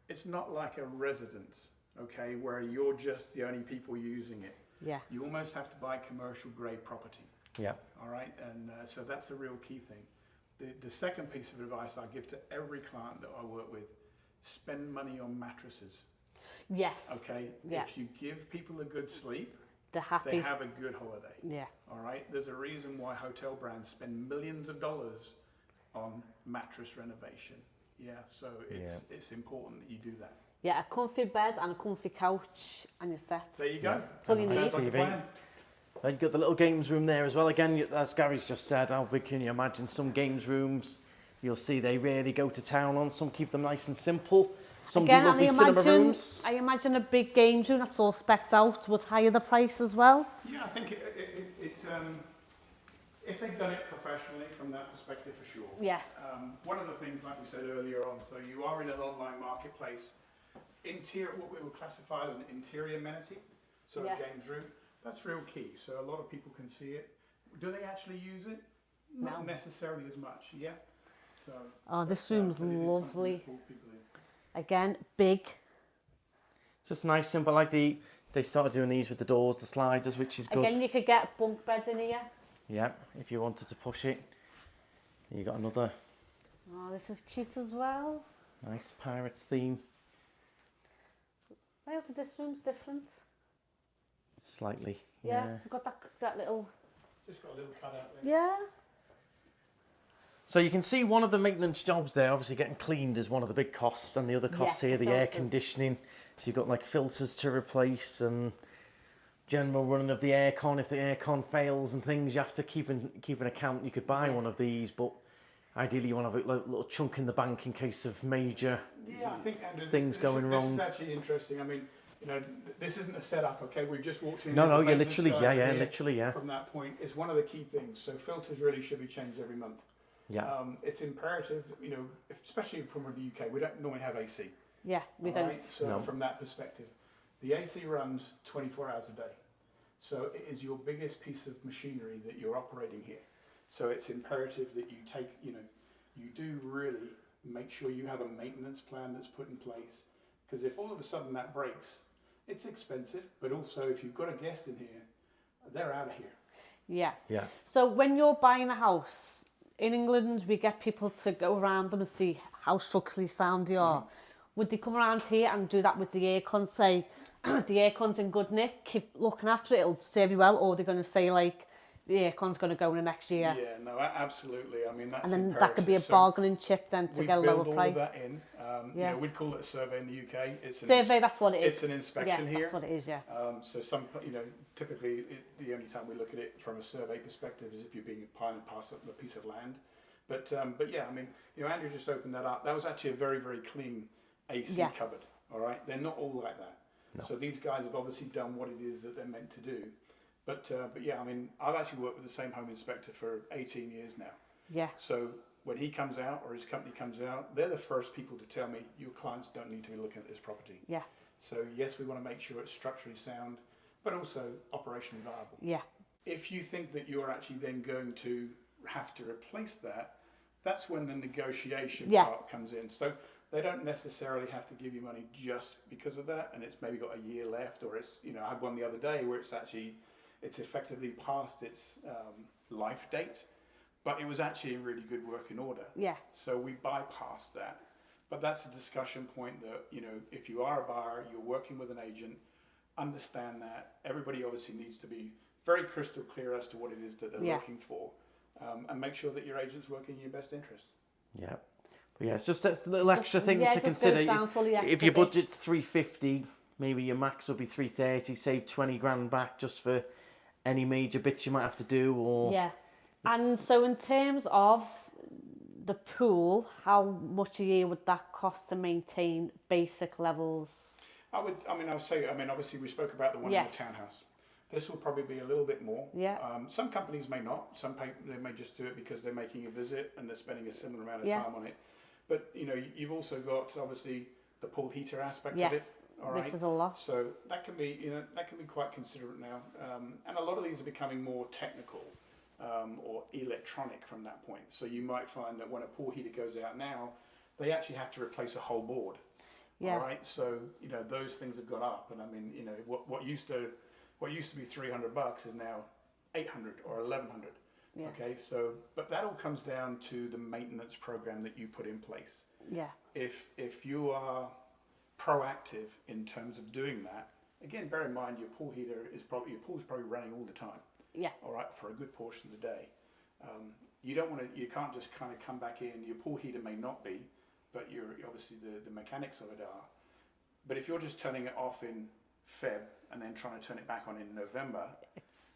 it's not like a residence, okay, where you're just the only people using it. Yeah. You almost have to buy commercial grade property. Yeah. All right, and so that's a real key thing. The second piece of advice I give to every client that I work with, spend money on mattresses. Yes. Okay, if you give people a good sleep, they're happy. they have a good holiday. Yeah. All right, there's a reason why hotel brands spend millions of dollars on mattress renovation. Yeah, so it's important that you do that. Yeah, a comfy bed and a comfy couch and you're set. There you go. That's all you need. Sounds like a plan. Then you've got the little games room there as well. Again, as Gary's just said, how big can you imagine? Some games rooms, you'll see they really go to town on. Some keep them nice and simple. Some do lovely cinema rooms. I imagine a big games room that's all specced out was higher the price as well. Yeah, I think If they've done it professionally from that perspective, for sure. Yeah. One of the things, like we said earlier on, so you are in an online marketplace. Interior, what we would classify as an interior amenity, so Yeah. a games room, that's real key. So a lot of people can see it. Do they actually use it? Not necessarily as much. Yeah. So. Oh, this room's but it is something lovely. that pulls people in. Again, big. Just nice, simple. Like they started doing these with the doors, the sliders, which is good. Again, you could get bunk beds in here. Yeah, if you wanted to push it. You got another Oh, this is cute as well. nice Pirates theme. Wow, this room's different. Slightly. Yeah, it's got that little. Just got a little cut out there. Yeah. So you can see one of the maintenance jobs there, obviously getting cleaned is one of the big costs, and the other costs here, the air filters. conditioning. So you've got like filters to replace and general running of the aircon. If the aircon fails and things, you have to keep an account. You could buy one of these, but ideally you want to have a little chunk in the bank in case of major Yeah, I think, Andrew, things going wrong. This is actually interesting. I mean, you know, this isn't a setup, okay? We've just walked in. No, the you're maintenance literally, guy here. literally, yeah. From that point, it's one of the key things. So filters really should be changed every month. Yeah. It's imperative, you know, especially from the UK, we don't normally have AC. Yeah, we all don't. right? So from that perspective, the AC runs 24 hours a day. So it is your biggest piece of machinery that you're operating here. So it's imperative that you take, you know, you do really make sure you have a maintenance plan that's put in place. Because if all of a sudden that breaks, it's expensive, but also if you've got a guest in here, they're out of here. Yeah. Yeah. So when you're buying a house in England, we get people to go around them and see how structurally sound they are. Would they come around here and do that with the aircon? Say the aircon's in good nick, keep looking after it, it'll serve you well, or they're going to say like the aircon's going to go in the next year. Yeah, no, absolutely. I mean, that's and then imperative. that could be a bargaining chip then to get a lower price. We build all of that in. You know, we'd call it a survey in the UK. It's survey, that's what it is. It's an inspection here. That's what it is, yeah. So you know, typically the only time we look at it from a survey perspective is if you're being passed up a piece of land. But yeah, I mean, you know, Andrew just opened that up. That was actually a very, very clean AC cupboard. All right, they're not all like that. No. So these guys have obviously done what it is that they're meant to do. But yeah, I mean, I've actually worked with the same home inspector for 18 years now. Yeah. So when he comes out or his company comes out, they're the first people to tell me your clients don't need to be looking at this property. Yeah. So yes, we want to make sure it's structurally sound, but also operationally viable. Yeah. If you think that you're actually then going to have to replace that, that's when the negotiation part comes in. So they don't necessarily have to give you money just because of that, and it's maybe got a year left, or it's, you know, I had one the other day where it's effectively past its life date, but it was actually in really good working order. Yeah. So we bypassed that. But that's a discussion point that, you know, if you are a buyer, you're working with an agent, understand that. Everybody obviously needs to be very crystal clear as to what it is that they're looking for, and make sure that your agent's working in your best interest. Yeah. But yeah, it's just a little extra thing to consider. If your budget's 350, maybe your max will be 330, save 20 grand back just for any major bits you might have to do. Or yeah. And so in terms of the pool, how much a year would that cost to maintain basic levels? I would say, obviously we spoke about the one in the townhouse. This will probably be a little bit more. Yeah. Some companies may not. They may just do it because they're making a visit and they're spending a similar amount of time on it. But you know, you've also got obviously the pool heater aspect of it. All right. Which is a lot. So that can be, you know, quite considerate now. And a lot of these are becoming more technical or electronic from that point. So you might find that when a pool heater goes out now, they actually have to replace a whole board. Yeah. All right. So you know, those things have gone up, and I mean, you know, what used to be $300 is now $800 or $1,100. Yeah. Okay, so but that all comes down to the maintenance program that you put in place. Yeah. If you are proactive in terms of doing that, again, bear in mind your pool's probably running all the time. Yeah. All right, for a good portion of the day. You can't just kind of come back in. Your pool heater may not be, but obviously the mechanics of it are. But if you're just turning it off in Feb and then trying to turn it back on in November,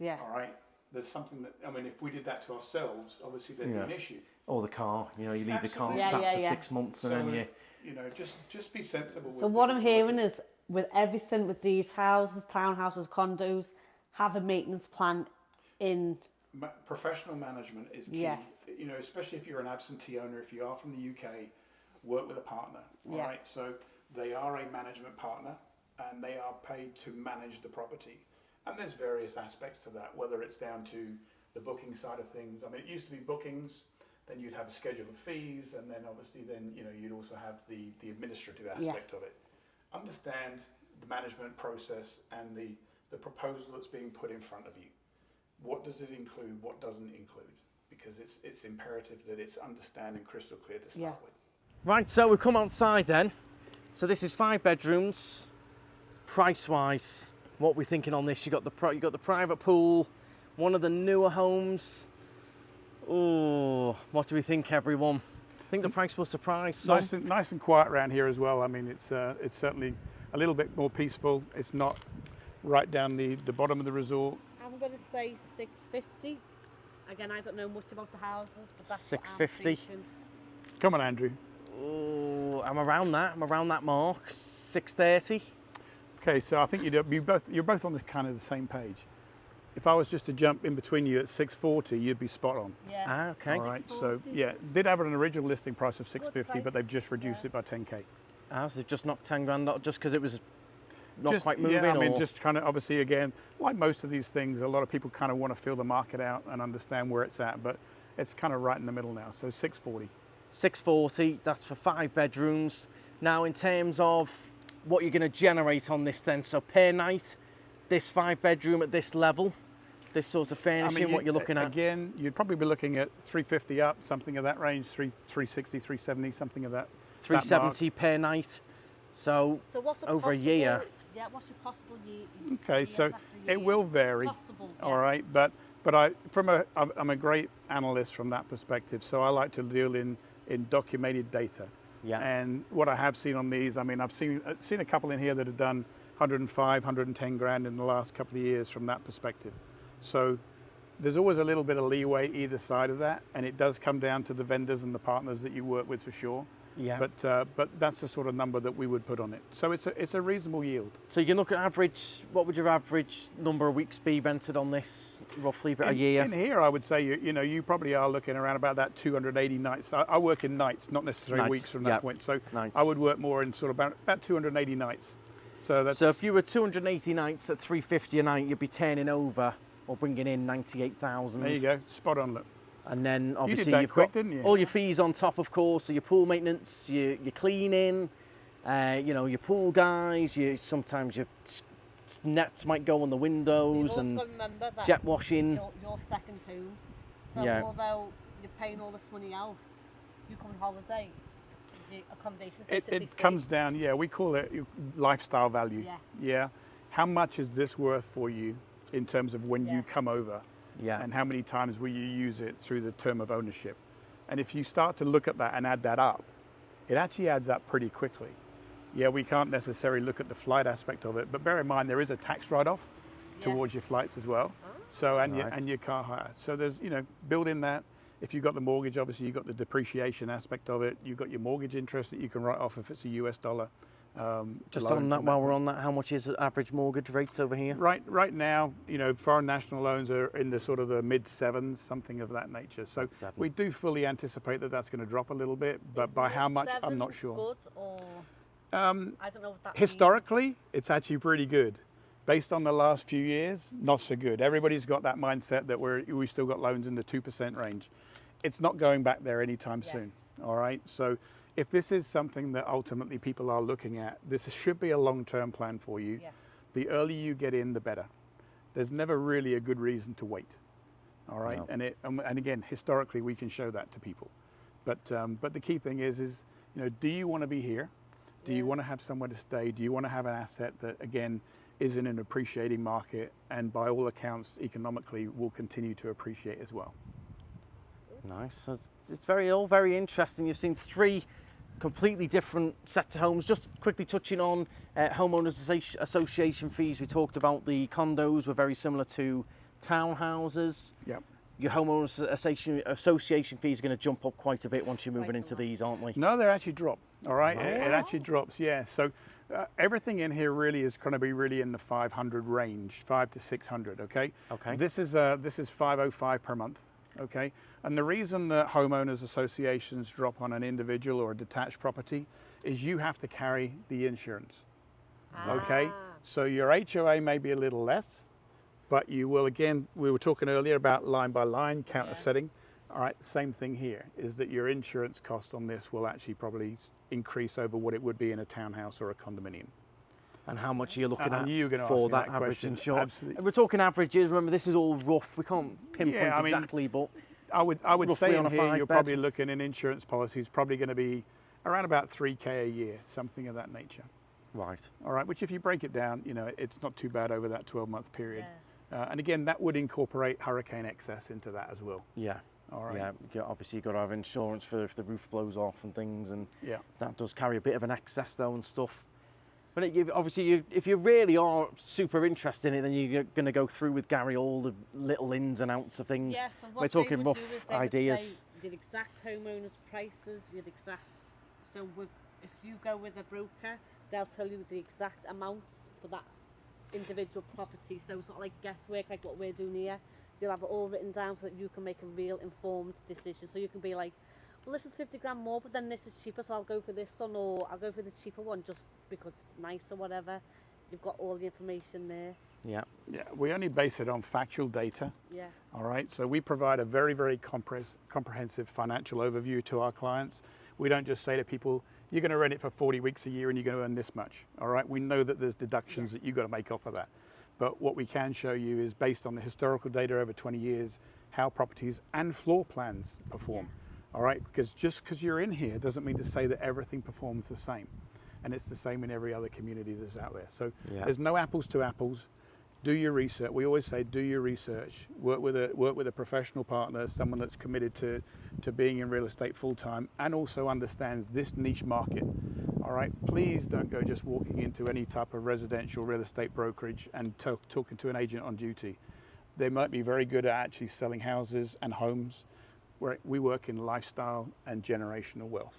all right. There's something that, I mean, if we did that to ourselves, obviously there'd be an issue. Or the car, you know, you leave the car sat for 6 months and then you know, just be sensible. So what I'm hearing is with everything, with these houses, townhouses, condos, have a maintenance plan in professional management is key. Yes. You know, especially if you're an absentee owner, if you are from the UK, work with a partner. All right. So they are a management partner, and they are paid to manage the property. And there's various aspects to that, whether it's down to the booking side of things. I mean, it used to be bookings, then you'd have a schedule of fees, and then obviously you'd also have the administrative aspect of it. Understand the management process and the proposal that's being put in front of you. What does it include? What doesn't include? Because it's imperative that it's understand and crystal clear to start with. Right, so we've come outside then. So this is 5 bedrooms. Price-wise, what we're thinking on this? You got the private pool, one of the newer homes. Oh, what do we think, everyone? I think the price will surprise some. Nice and quiet around here as well. I mean, it's certainly a little bit more peaceful. It's not right down the bottom of the resort. I'm going to say 650. Again, I don't know much about the houses, but that's 650. Come on, Andrew. Oh, I'm around that mark. 630. Okay, so I think you're both on the kind of the same page. If I was just to jump in between you at 640, you'd be spot on. Yeah. Ah, okay. All right. So yeah, did have an original listing price of 650, but they've just reduced it by 10k. Ah, so they've just knocked 10 grand, not just because it was not Just, quite moving? Yeah, I mean, or? just kind of obviously, again, like most of these things, a lot of people kind of want to feel the market out and understand where it's at, but it's kind of right in the middle now. So 640. 640, that's for 5 bedrooms. Now, in terms of what you're going to generate on this then, so per night, this 5 bedroom at this level, this sort of furnishing, what you're looking at? Again, you'd probably be looking at 350 up, something of that range, 360, 370, something of that. 370 per night. So what's over a year. Yeah, what's your possible year? Okay, so it will vary. Possible, yeah. All right, but I'm a great analyst from that perspective, so I like to deal in documented data. Yeah. And what I have seen on these, I mean, I've seen a couple in here that have done 105, 110 grand in the last couple of years from that perspective. So there's always a little bit of leeway either side of that, and it does come down to the vendors and the partners that you work with for sure. Yeah. But that's the sort of number that we would put on it. So it's a reasonable yield. So you can look at average, what would your average number of weeks be rented on this, roughly a year? In here, I would say you probably are looking around about that 280 nights. I work in nights, not necessarily weeks from that point. So nights. I would work more in sort of about 280 nights. So if you were 280 nights at 350 a night, you'd be turning over or bringing in 98,000. There you go, spot on. Look. And then obviously you've got didn't you? all your fees on top, of course. So your pool maintenance, your cleaning, your pool guys. Sometimes your nets might go on the windows and jet washing. Your second home. So although you're paying all this money out, you come on holiday. The accommodation it comes down. Yeah, we call it lifestyle value. Yeah. How much is this worth for you in terms of when you come over? Yeah. And how many times will you use it through the term of ownership? And if you start to look at that and add that up, it actually adds up pretty quickly. Yeah, we can't necessarily look at the flight aspect of it, but bear in mind there is a tax write-off towards your flights as well. So and your car hire. So there's build in that. If you've got the mortgage, obviously you've got the depreciation aspect of it. You've got your mortgage interest that you can write off if it's a US dollar. Just on that, while we're on that, how much is the average mortgage rate over here? Right now, foreign national loans are in the sort of the mid 7s, something of that nature. So we do fully anticipate that that's going to drop a little bit, but by how much, I'm not sure. Good or I don't know what that historically, means. It's actually pretty good. Based on the last few years, not so good. Everybody's got that mindset that we still got loans in the 2% range. It's not going back there anytime soon. All right, so. If this is something that ultimately people are looking at, this should be a long-term plan for you. Yeah. The earlier you get in, the better. There's never really a good reason to wait. All right, no. And again, historically, we can show that to people. But the key thing is do you want to be here? Do you want to have somewhere to stay? Do you want to have an asset that again is in an appreciating market and by all accounts economically will continue to appreciate as well? Nice. It's all very interesting. You've seen 3 completely different set of homes. Just quickly touching on homeowners association fees. We talked about the condos were very similar to townhouses. Yep. Your homeowners association fees are going to jump up quite a bit once you're moving into these, aren't they? No, they're actually dropped. All right, it actually drops. Yeah, so everything in here really is going to be really in the 500 range, 500 to 600. Okay. Okay. This is 505 per month. Okay, and the reason that homeowners associations drop on an individual or a detached property is you have to carry the insurance. Okay, so your HOA may be a little less, but you will, again, we were talking earlier about line by line counter setting. All right, same thing here is that your insurance cost on this will actually probably increase over what it would be in a townhouse or a condominium. And how much are you looking at you're gonna for ask me that that average question. insurance? Absolutely. We're talking averages. Remember, this is all rough. We can't pinpoint exactly, but I would roughly say on in a here you're 5 bed. probably looking in insurance policies probably going to be around about 3K a year, something of that nature. Right. All right, which if you break it down, you know, it's not too bad over that 12-month period. And again, that would incorporate hurricane excess into that as well. Yeah. All right. Yeah. Obviously, you've got to have insurance for if the roof blows off and things, and Yeah. that does carry a bit of an excess though and stuff. But if you really are super interested in it, then you're going to go through with Garry all the little ins and outs of things. Yes, and what we're talking they would rough do is they ideas. would say your exact homeowners' prices, your exact. So if you go with a broker, they'll tell you the exact amounts for that individual property. So it's not like guesswork like what we're doing here. You'll have it all written down so that you can make a real informed decision. So you can be like, well, this is 50 grand more, but then this is cheaper, so I'll go for this one, or I'll go for the cheaper one just because it's nice or whatever. You've got all the information there. Yeah. Yeah, we only base it on factual data. Yeah. All right, so we provide a very, very comprehensive financial overview to our clients. We don't just say to people, you're going to rent it for 40 weeks a year and you're going to earn this much. All right, we know that there's deductions that you've got to make off of that. But what we can show you is based on the historical data over 20 years, how properties and floor plans perform. All right, because just because you're in here doesn't mean to say that everything performs the same. And it's the same in every other community that's out there. So there's no apples to apples. Do your research. We always say do your research. Work with a professional partner, someone that's committed to being in real estate full time and also understands this niche market. All right, please don't go just walking into any type of residential real estate brokerage and talking to an agent on duty. They might be very good at actually selling houses and homes. We work in lifestyle and generational wealth.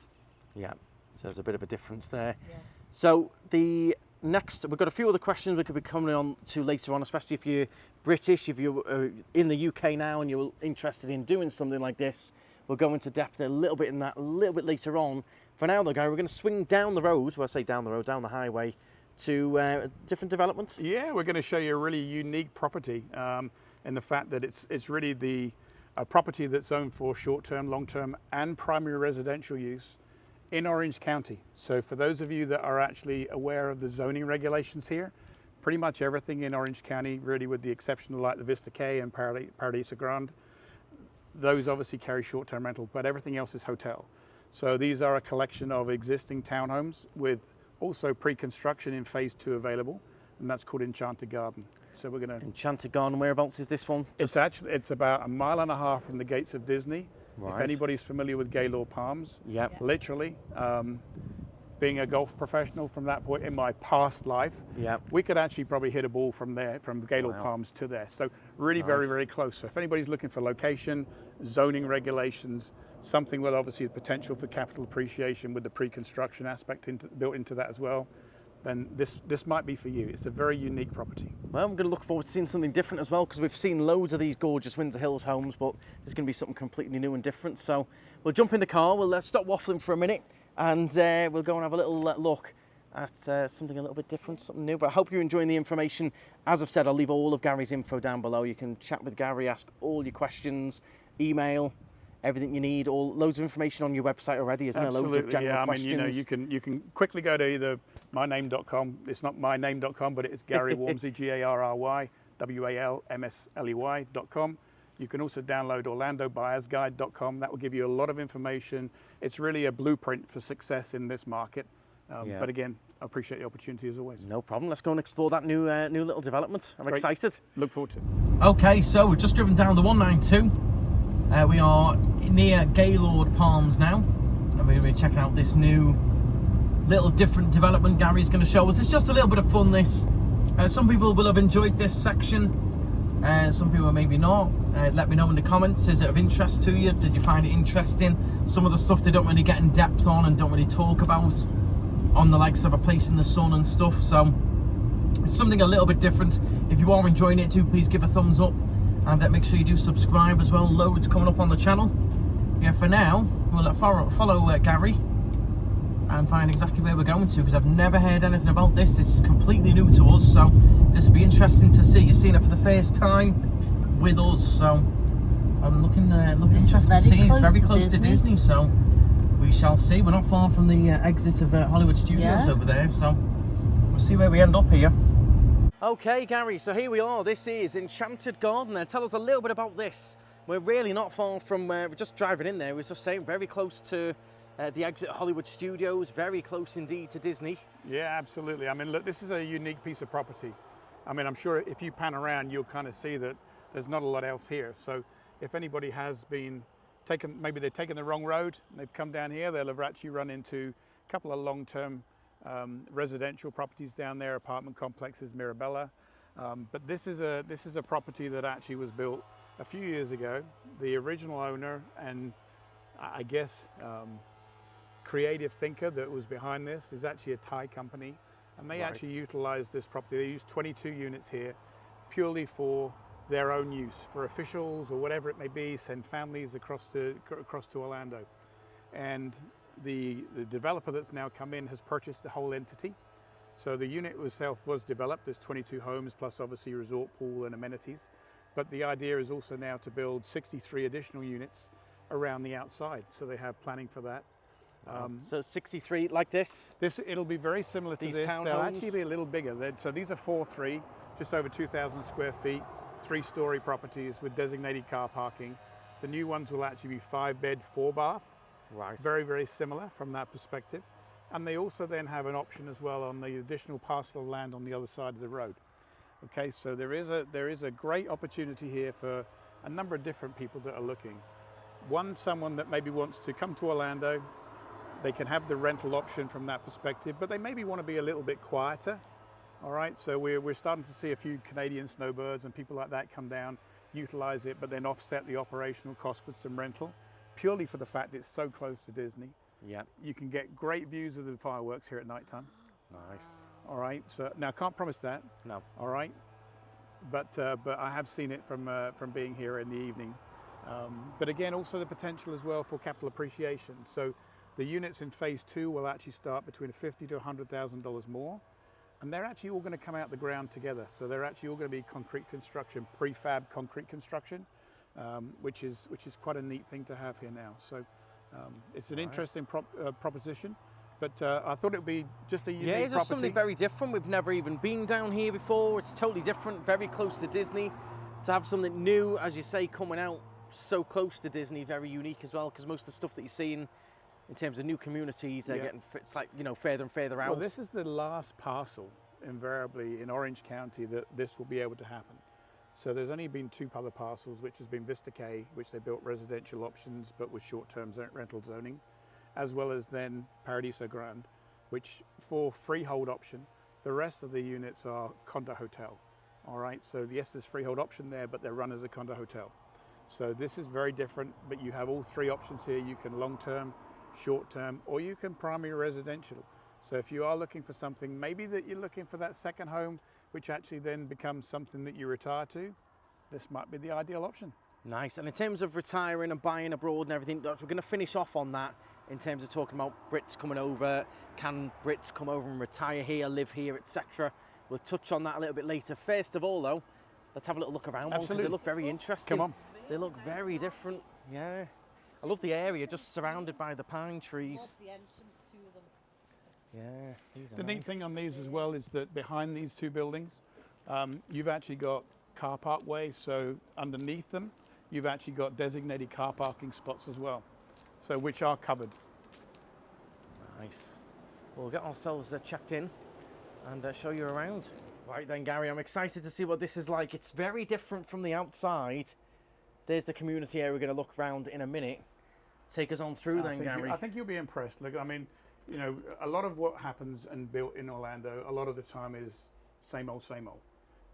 Yeah, so there's a bit of a difference there. Yeah. So the next, we've got a few other questions we could be coming on to later on, especially if you're British, if you're in the UK now and you're interested in doing something like this. We'll go into depth a little bit in that a little bit later on. For now though, Garry, we're going to swing down the road, well I say down the road, down the highway, to a different development. Yeah, we're going to show you a really unique property in the fact that it's really a property that's owned for short-term, long-term and primary residential use in Orange County. So for those of you that are actually aware of the zoning regulations here, pretty much everything in Orange County, really with the exception of like the Vista K and Paradiso Grande, those obviously carry short-term rental, but everything else is hotel. So these are a collection of existing townhomes with also pre-construction in phase 2 available, and that's called Enchanted Garden. So we're going to... Enchanted Garden, whereabouts is this one? It's about 1.5 miles from the gates of Disney. Right. If anybody's familiar with Gaylord Palms, literally, being a golf professional from that point in my past life, we could actually probably hit a ball from there, from Gaylord Palms to there. So really very, very close. So if anybody's looking for location, zoning regulations, something with obviously the potential for capital appreciation with the pre-construction aspect built into that as well, then this might be for you. It's a very unique property. Well, I'm going to look forward to seeing something different as well, because we've seen loads of these gorgeous Windsor Hills homes, but there's going to be something completely new and different. So we'll jump in the car, we'll stop waffling for a minute, and we'll go and have a little look at something a little bit different, something new. But I hope you're enjoying the information. As I've said, I'll leave all of Garry's info down below. You can chat with Garry, ask all your questions, email, everything you need, loads of information on your website already, isn't there? Loads of general questions. I mean, you can quickly go to either myname.com. It's not myname.com, but it's Garry Walmsley, Garry Walmsley.com. You can also download OrlandoBuyersGuide.com. That will give you a lot of information. It's really a blueprint for success in this market. But again, I appreciate the opportunity as always. No problem. Let's go and explore that new little development. I'm excited. Look forward to it. Okay, so we've just driven down the 192. We are near Gaylord Palms now, and we're going to be checking out this new little different development Garry's going to show us. It's just a little bit of fun, this. Some people will have enjoyed this section Some people maybe not. Let me know in the comments, is it of interest to you? Did you find it interesting? Some of the stuff they don't really get in depth on and don't really talk about on the likes of A Place in the Sun and stuff. So it's something a little bit different. If you are enjoying it, do please give a thumbs up, and make sure you do subscribe as well. Loads coming up on the channel. Yeah, for now, we'll follow Garry and find exactly where we're going to, because I've never heard anything about this. This is completely new to us, so this will be interesting to see. You're seeing it for the first time with us, so I'm looking interested to see. It's very close to Disney, so we shall see. We're not far from the exit of Hollywood Studios over there, so we'll see where we end up here. Okay, Garry, so here we are. This is Enchanted Garden. Tell us a little bit about this. We're really not far from, we're just driving in there. We were just saying, very close to the exit of Hollywood Studios, very close indeed to Disney. Yeah, absolutely. I mean, look, this is a unique piece of property. I mean, I'm sure if you pan around, you'll kind of see that there's not a lot else here. So if anybody has been taken, maybe they've taken the wrong road, and they've come down here, they'll have actually run into a couple of long-term residential properties down there, apartment complexes, Mirabella. But this is a property that actually was built a few years ago. The original owner and I guess creative thinker that was behind this is actually a Thai company, and they actually utilized this property. They used 22 units here purely for their own use, for officials or whatever it may be, send families across to Orlando. And the developer that's now come in has purchased the whole entity. So the unit itself was developed. There's 22 homes plus obviously resort pool and amenities. But the idea is also now to build 63 additional units around the outside. So they have planning for that. So 63 like this? It'll be very similar to these this. Townhomes? They'll actually be a little bigger. So these are 4-3, just over 2,000 square feet, 3-story properties with designated car parking. The new ones will actually be 5-bed, 4-bath. Right. Very, very similar from that perspective. And they also then have an option as well on the additional parcel of land on the other side of the road. Okay, so there is a great opportunity here for a number of different people that are looking. Someone that maybe wants to come to Orlando, they can have the rental option from that perspective, but they maybe want to be a little bit quieter. All right, so we're starting to see a few Canadian snowbirds and people like that come down, utilize it, but then offset the operational cost with some rental, purely for the fact it's so close to Disney. Yeah. You can get great views of the fireworks here at nighttime. Nice. All right, so now I can't promise that. No. All right, but I have seen it from being here in the evening. But again, also the potential as well for capital appreciation. So the units in phase 2 will actually start between $50,000 to $100,000 more, and they're actually all going to come out the ground together. So they're actually all going to be concrete construction, prefab concrete construction, which is quite a neat thing to have here now. So it's an interesting proposition. But I thought it would be just a unique property. Yeah, it's something very different. We've never even been down here before. It's totally different, very close to Disney. To have something new, as you say, coming out so close to Disney, very unique as well, because most of the stuff that you're seeing in terms of new communities, they're getting, it's like, you know, further and further out. Well, this is the last parcel, invariably, in Orange County that this will be able to happen. So there's only been 2 other parcels, which has been Vista K, which they built residential options, but with short-term rental zoning, as well as then Paradiso Grande, which for freehold option, the rest of the units are condo hotel. All right, so yes, there's freehold option there, but they're run as a condo hotel. So this is very different, but you have all 3 options here. You can long-term, short-term, or you can primary residential. So if you are looking for something, maybe that you're looking for that second home, which actually then becomes something that you retire to, this might be the ideal option. Nice. And in terms of retiring and buying abroad and everything, we're going to finish off on that in terms of talking about Brits coming over. Can Brits come over and retire here, live here, etc.? We'll touch on that a little bit later. First of all, though, let's have a little look around one, because they look very interesting. Come on. They look very different. Yeah. I love the area, just surrounded by the pine trees. Love the entrance to them. Yeah, these are nice. Neat thing on these as well is that behind these 2 buildings, you've actually got car park way. So underneath them, you've actually got designated car parking spots as well, so which are covered. Nice. We'll get ourselves checked in and show you around. Right then, Garry, I'm excited to see what this is like. It's very different from the outside. There's the community area we're going to look around in a minute. Take us on through then, Garry. I think you'll be impressed. Look, I mean, you know, a lot of what happens and built in Orlando, a lot of the time is same old, same old.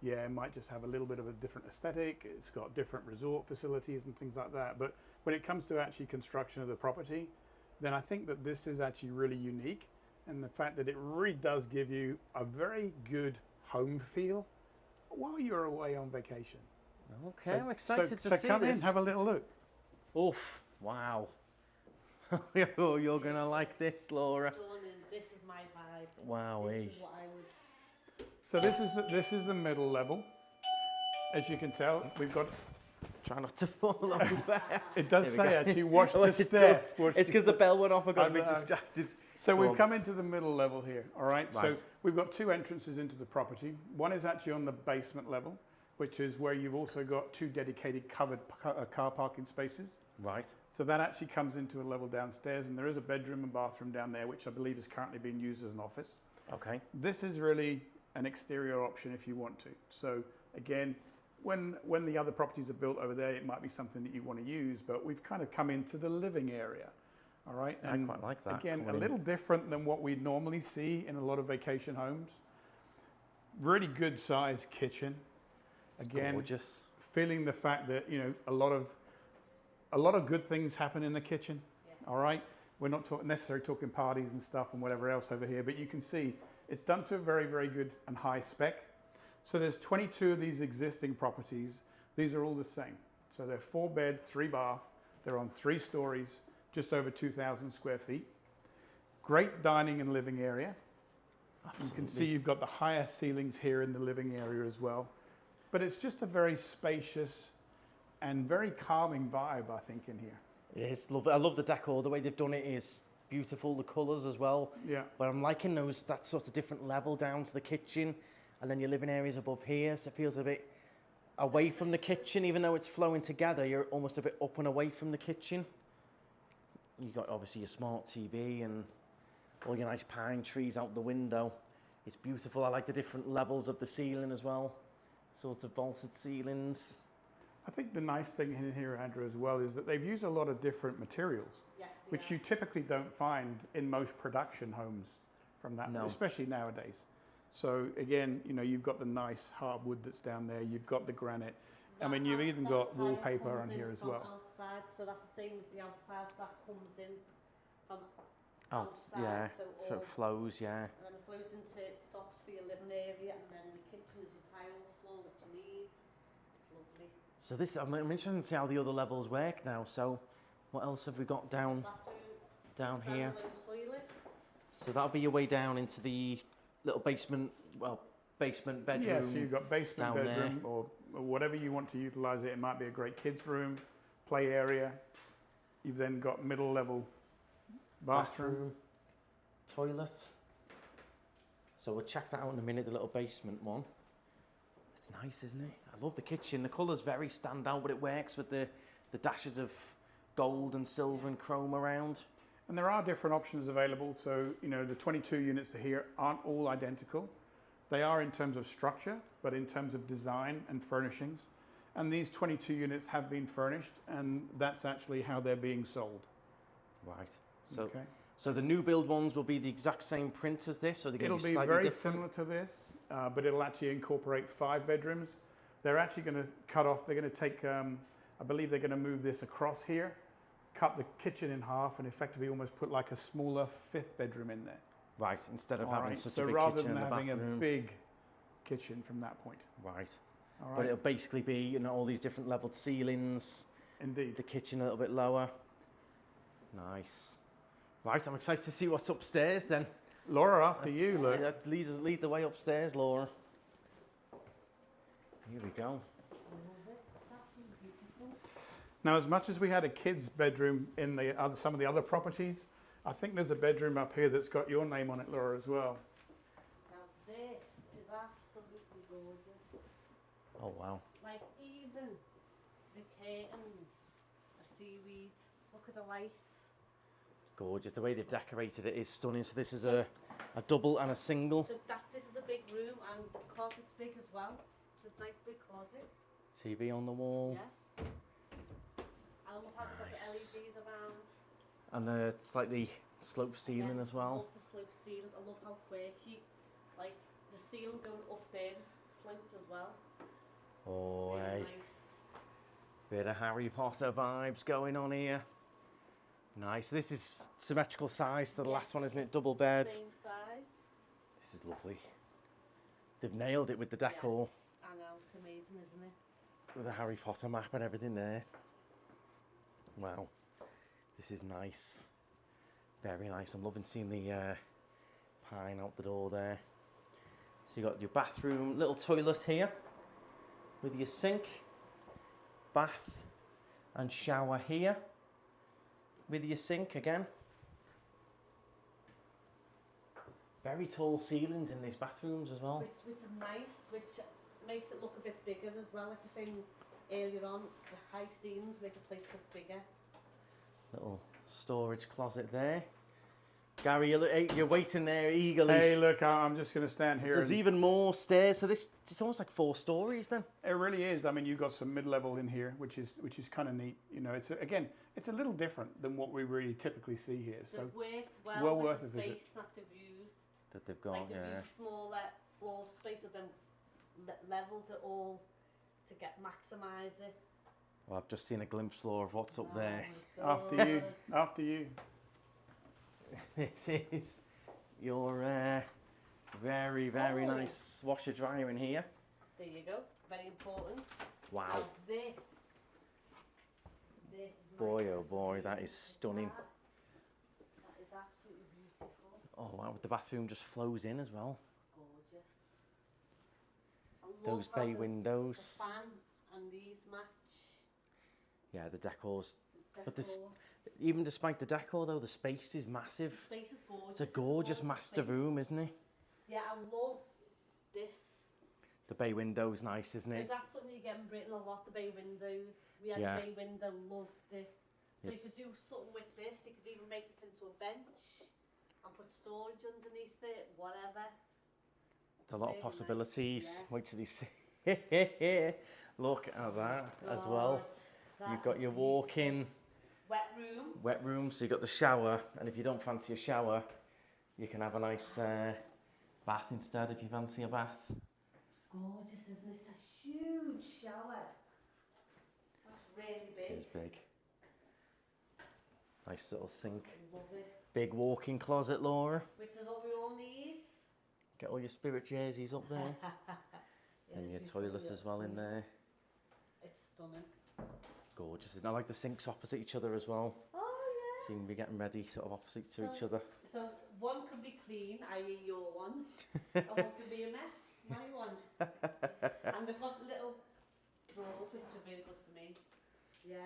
yeah, it might just have a little bit of a different aesthetic. It's got different resort facilities and things like that. But when it comes to actually construction of the property, then I think that this is actually really unique. And the fact that it really does give you a very good home feel while you're away on vacation. Okay, I'm excited to see this. So come in, have a little look. Oof, wow. Oh, you're going to like this, Laura. This is my vibe. Wow. This is what I would... So this is the middle level. As you can tell, we've got... Try not to fall over. It does say actually, watch the steps. It's because the bell went off, I got a bit distracted. So we've come into the middle level here, all right? Right. So we've got two entrances into the property. One is actually on the basement level, which is where you've also got two dedicated covered car parking spaces. Right. So that actually comes into a level downstairs, and there is a bedroom and bathroom down there, which I believe is currently being used as an office. Okay. This is really an exterior option if you want to. So again, when the other properties are built over there, it might be something that you want to use, but we've kind of come into the living area. All right. And I quite like that. Again, a little different than what we normally see in a lot of vacation homes. Really good sized kitchen. It's again, gorgeous. Feeling the fact that, you know, a lot of good things happen in the kitchen. Yeah. All right. We're not necessarily talking parties and stuff and whatever else over here, but you can see it's done to a very, very good and high spec. So there's 22 of these existing properties. These are all the same. So they're 4-bed, 3-bath. They're on 3 stories, just over 2,000 square feet. Great dining and living area. Absolutely. You can see you've got the higher ceilings here in the living area as well. But it's just a very spacious and very calming vibe, I think, in here. It's lovely. I love the decor. The way they've done it is beautiful. The colours as well. Yeah. But I'm liking that sort of different level down to the kitchen. And then your living area's above here, so it feels a bit away from the kitchen, even though it's flowing together, you're almost a bit up and away from the kitchen. You've got obviously your smart TV and all your nice pine trees out the window. It's beautiful. I like the different levels of the ceiling as well, sort of vaulted ceilings. I think the nice thing in here, Andrew, as well, is that they've used a lot of different materials, which you typically don't find in most production homes from that, especially nowadays. So again, you know, you've got the nice hardwood that's down there. You've got the granite. I mean, you've even got wallpaper on here as well. Outside, so that's the same as the outside that comes in from outside. Yeah, so it flows, yeah. And then it flows into, it stops for your living area, and then the kitchen is your tile floor, which you need. It's lovely. So this, I'm interested to see how the other levels work now. So what else have we got down here? Toilet. So that'll be your way down into the little basement bedroom. Yeah, so you've got basement bedroom there. or whatever you want to utilize it. It might be a great kids room, play area. You've then got middle level bathroom. Toilet. So we'll check that out in a minute, the little basement one. It's nice, isn't it? I love the kitchen. The colours very stand out, but it works with the dashes of gold and silver and chrome around. And there are different options available. So, you know, the 22 units here aren't all identical. They are in terms of structure, but in terms of design and furnishings. And these 22 units have been furnished, and that's actually how they're being sold. Right. So the new build ones will be the exact same print as this, or they're going to be slightly very different? similar to this, but it'll actually incorporate 5 bedrooms. They're actually going to cut off, they're going to take, I believe they're going to move this across here, cut the kitchen in half, and effectively almost put like a smaller 5th bedroom in there. Right, instead of having such a big kitchen. So rather than in the having bathroom. a big kitchen from that point. Right. All right. But it'll basically be, you know, all these different leveled ceilings. Indeed. The kitchen a little bit lower. Nice. Right, I'm excited to see what's upstairs then. Laura, after you, look. Let's lead the way upstairs, Laura. Here we go. Now, as much as we had a kid's bedroom in some of the other properties, I think there's a bedroom up here that's got your name on it, Laura, as well. Now this is absolutely gorgeous. Oh, wow. Like even the curtains are seaweed. Look at the lights. Gorgeous. The way they've decorated it is stunning. So this is a double and a single. So this is a big room, and the closet's big as well. It's a nice big closet. TV on the wall. Yeah. I love how they've got the LEDs around. And a slightly sloped ceiling as I well. love the sloped ceilings. I love how quirky, like the ceiling going up there is sloped as well. Oh, Really hey. nice. Bit of Harry Potter vibes going on here. Nice. This is symmetrical size to the last one, isn't it? Double bed. Same size. This is lovely. They've nailed it with the decor. Yeah, I know, it's amazing, isn't it? With the Harry Potter map and everything there. Wow. This is nice. Very nice. I'm loving seeing the pine out the door there. So you got your bathroom, little toilet here with your sink, bath and shower here with your sink again. Very tall ceilings in these bathrooms as well. Which is nice, which makes it look a bit bigger as well. Like you were saying earlier on, the high ceilings make a place look bigger. Little storage closet there. Gary, you're waiting there eagerly. Hey, look, I'm just going to stand here. There's even more stairs, so it's almost like 4 stories then. It really is. I mean, you've got some mid-level in here, which is kind of neat. You know, it's a little different than what we really typically see here. So they've worked well with worth the a visit. space that they've used. That they've got, like they've used smaller floor space with them levelled it all to maximise it. Well, I've just seen a glimpse, Laura, of what's up there. After you. This is your very, very nice washer dryer in here. There you go. Very important. Wow. Now this is Boy, nice. oh boy, that is stunning. That is absolutely beautiful. Oh wow, the bathroom just flows in as well. Gorgeous. I love Those how bay the windows. fan and these match. Yeah, the decor's... But this, Decor. even despite the decor though, the space is massive. Space is gorgeous. It's a gorgeous master space. room, isn't it? Yeah, I love this. The bay window's nice, isn't So it? that's something you get in Britain a lot, the bay windows. We had a bay window, loved it. So Yes. you could do something with this, you could even make this into a bench and put storage underneath it, whatever. There's a lot of Really possibilities. nice, yeah. Wait till you see. Look at that as well. God, You've got your walk-in wet room. so you've got the shower, and if you don't fancy a shower, you can have a nice bath instead if you fancy a bath. It's gorgeous, isn't it? It's a huge shower. That's really big. It is big. Nice little sink. Love it. Big walk-in closet, Laura. Which is what we all need. Get all your Spirit jerseys up there. Yeah, And your it's toilet beautiful, as well in there. It's stunning. Gorgeous. And I like the sinks opposite each other as well. Oh yeah. So you can be getting ready sort of opposite to each other. So one can be clean, i.e. your one, and one can be a mess, my one. And they've got little drawers, which are really good for me. Yeah,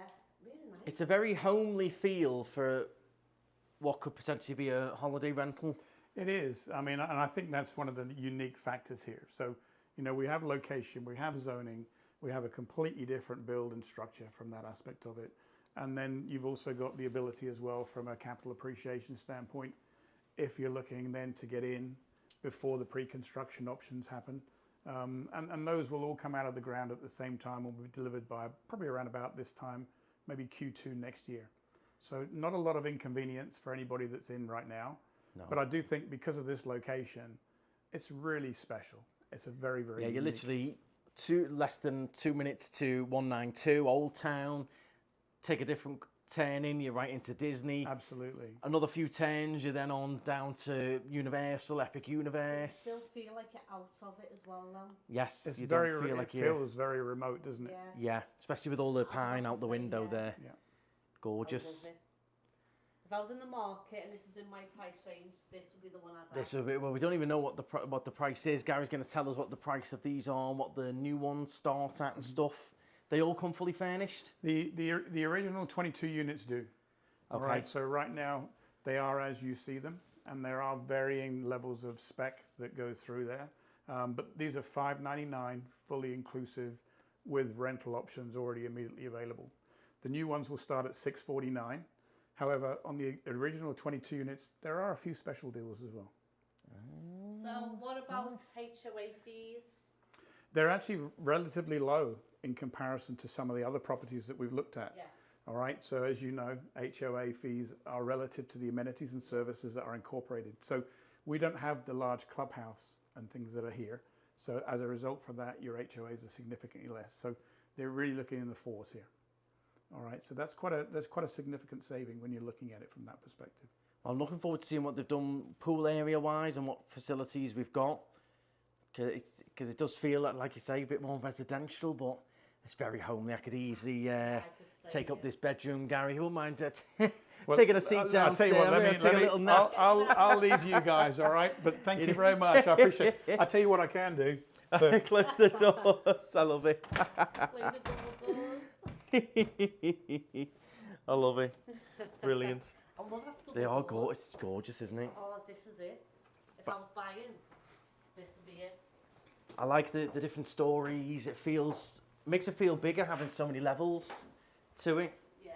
really nice. It's a very homely feel for what could potentially be a holiday rental. It is. I mean, and I think that's one of the unique factors here. So, you know, we have location, we have zoning, we have a completely different build and structure from that aspect of it. And then you've also got the ability as well from a capital appreciation standpoint, if you're looking then to get in before the pre-construction options happen. And those will all come out of the ground at the same time and will be delivered by probably around about this time, maybe Q2 next year. So not a lot of inconvenience for anybody that's in right now. No. But I do think because of this location, it's really special. It's a very, very Yeah, you're unique. literally less than 2 minutes to 192 Old Town. Take a different turn in, you're right into Disney. Absolutely. Another few turns, you're then on down to Universal, Epic Universe. Still feel like you're out of it as well, though. Yes, It's you very, don't feel it like you're... feels very remote, doesn't it? Yeah. Yeah, especially with all the pine out the window yeah. there. Yeah. Gorgeous. I love it. If I was in the market and this is in my price range, this would be the one I'd have. This will be, well, we don't even know what the price is. Gary's going to tell us what the price of these are, and what the new ones start at and stuff. They all come fully furnished. The original 22 units do. All Okay. right. So right now they are as you see them, and there are varying levels of spec that go through there. But these are $599 fully inclusive with rental options already immediately available. The new ones will start at $649. However, on the original 22 units, there are a few special deals as well. So what about HOA fees? They're actually relatively low in comparison to some of the other properties that we've looked at. Yeah. All right, so as you know, HOA fees are relative to the amenities and services that are incorporated. So we don't have the large clubhouse and things that are here. So as a result from that, your HOAs are significantly less. So they're really looking in the fours here. All right, so that's quite a significant saving when you're looking at it from that perspective. I'm looking forward to seeing what they've done pool area wise and what facilities we've got, because it does feel like you say, a bit more residential, but it's very homely. I could easily take up this bedroom, Gary. Who wouldn't mind taking a seat downstairs? I'll tell you what, take a little nap. I'll leave you guys, all right? But thank you very much. I appreciate it. I'll tell you what I can do. Close the doors. I love it. I love it. Brilliant. They are gorgeous. It's gorgeous, isn't it? Oh, this is it. If I was buying, this would be it. I like the different stories. It makes it feel bigger having so many levels to it. Yeah.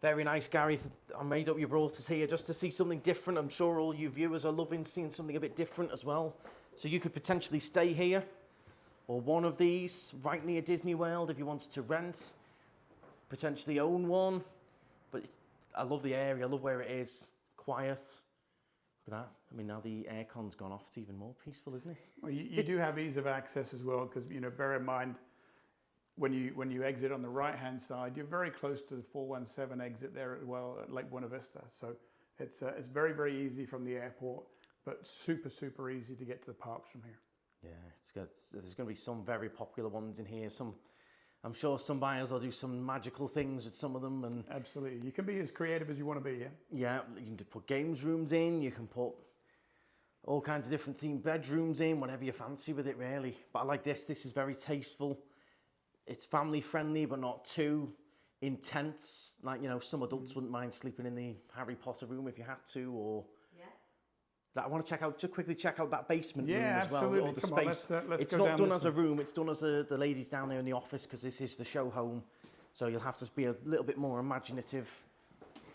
Very nice, Gary. I made up you brought us here just to see something different. I'm sure all you viewers are loving seeing something a bit different as well. So you could potentially stay here, or one of these right near Disney World if you wanted to rent, potentially own one. But I love the area. I love where it is. Quiet. Look at that. I mean, now the aircon's gone off. It's even more peaceful, isn't it? Well, you do have ease of access as well, because bear in mind when you exit on the right-hand side, you're very close to the 417 exit there as well at Lake Buena Vista. So it's very, very easy from the airport, but super, super easy to get to the parks from here. Yeah, there's going to be some very popular ones in here. I'm sure some buyers will do some magical things with some of them. And absolutely, you can be as creative as you want to be. Yeah. Yeah, you can put games rooms in. You can put all kinds of different themed bedrooms in, whatever you fancy with it, really. But I like this. This is very tasteful. It's family friendly, but not too intense. Like, some adults wouldn't mind sleeping in the Harry Potter room if you had to, or. I want to quickly check out that basement room as well, absolutely. or the Come space. on, let's it's go not down done this as a room, it's done as the ladies down there in the office, because this is the show home. So you'll have to be a little bit more imaginative,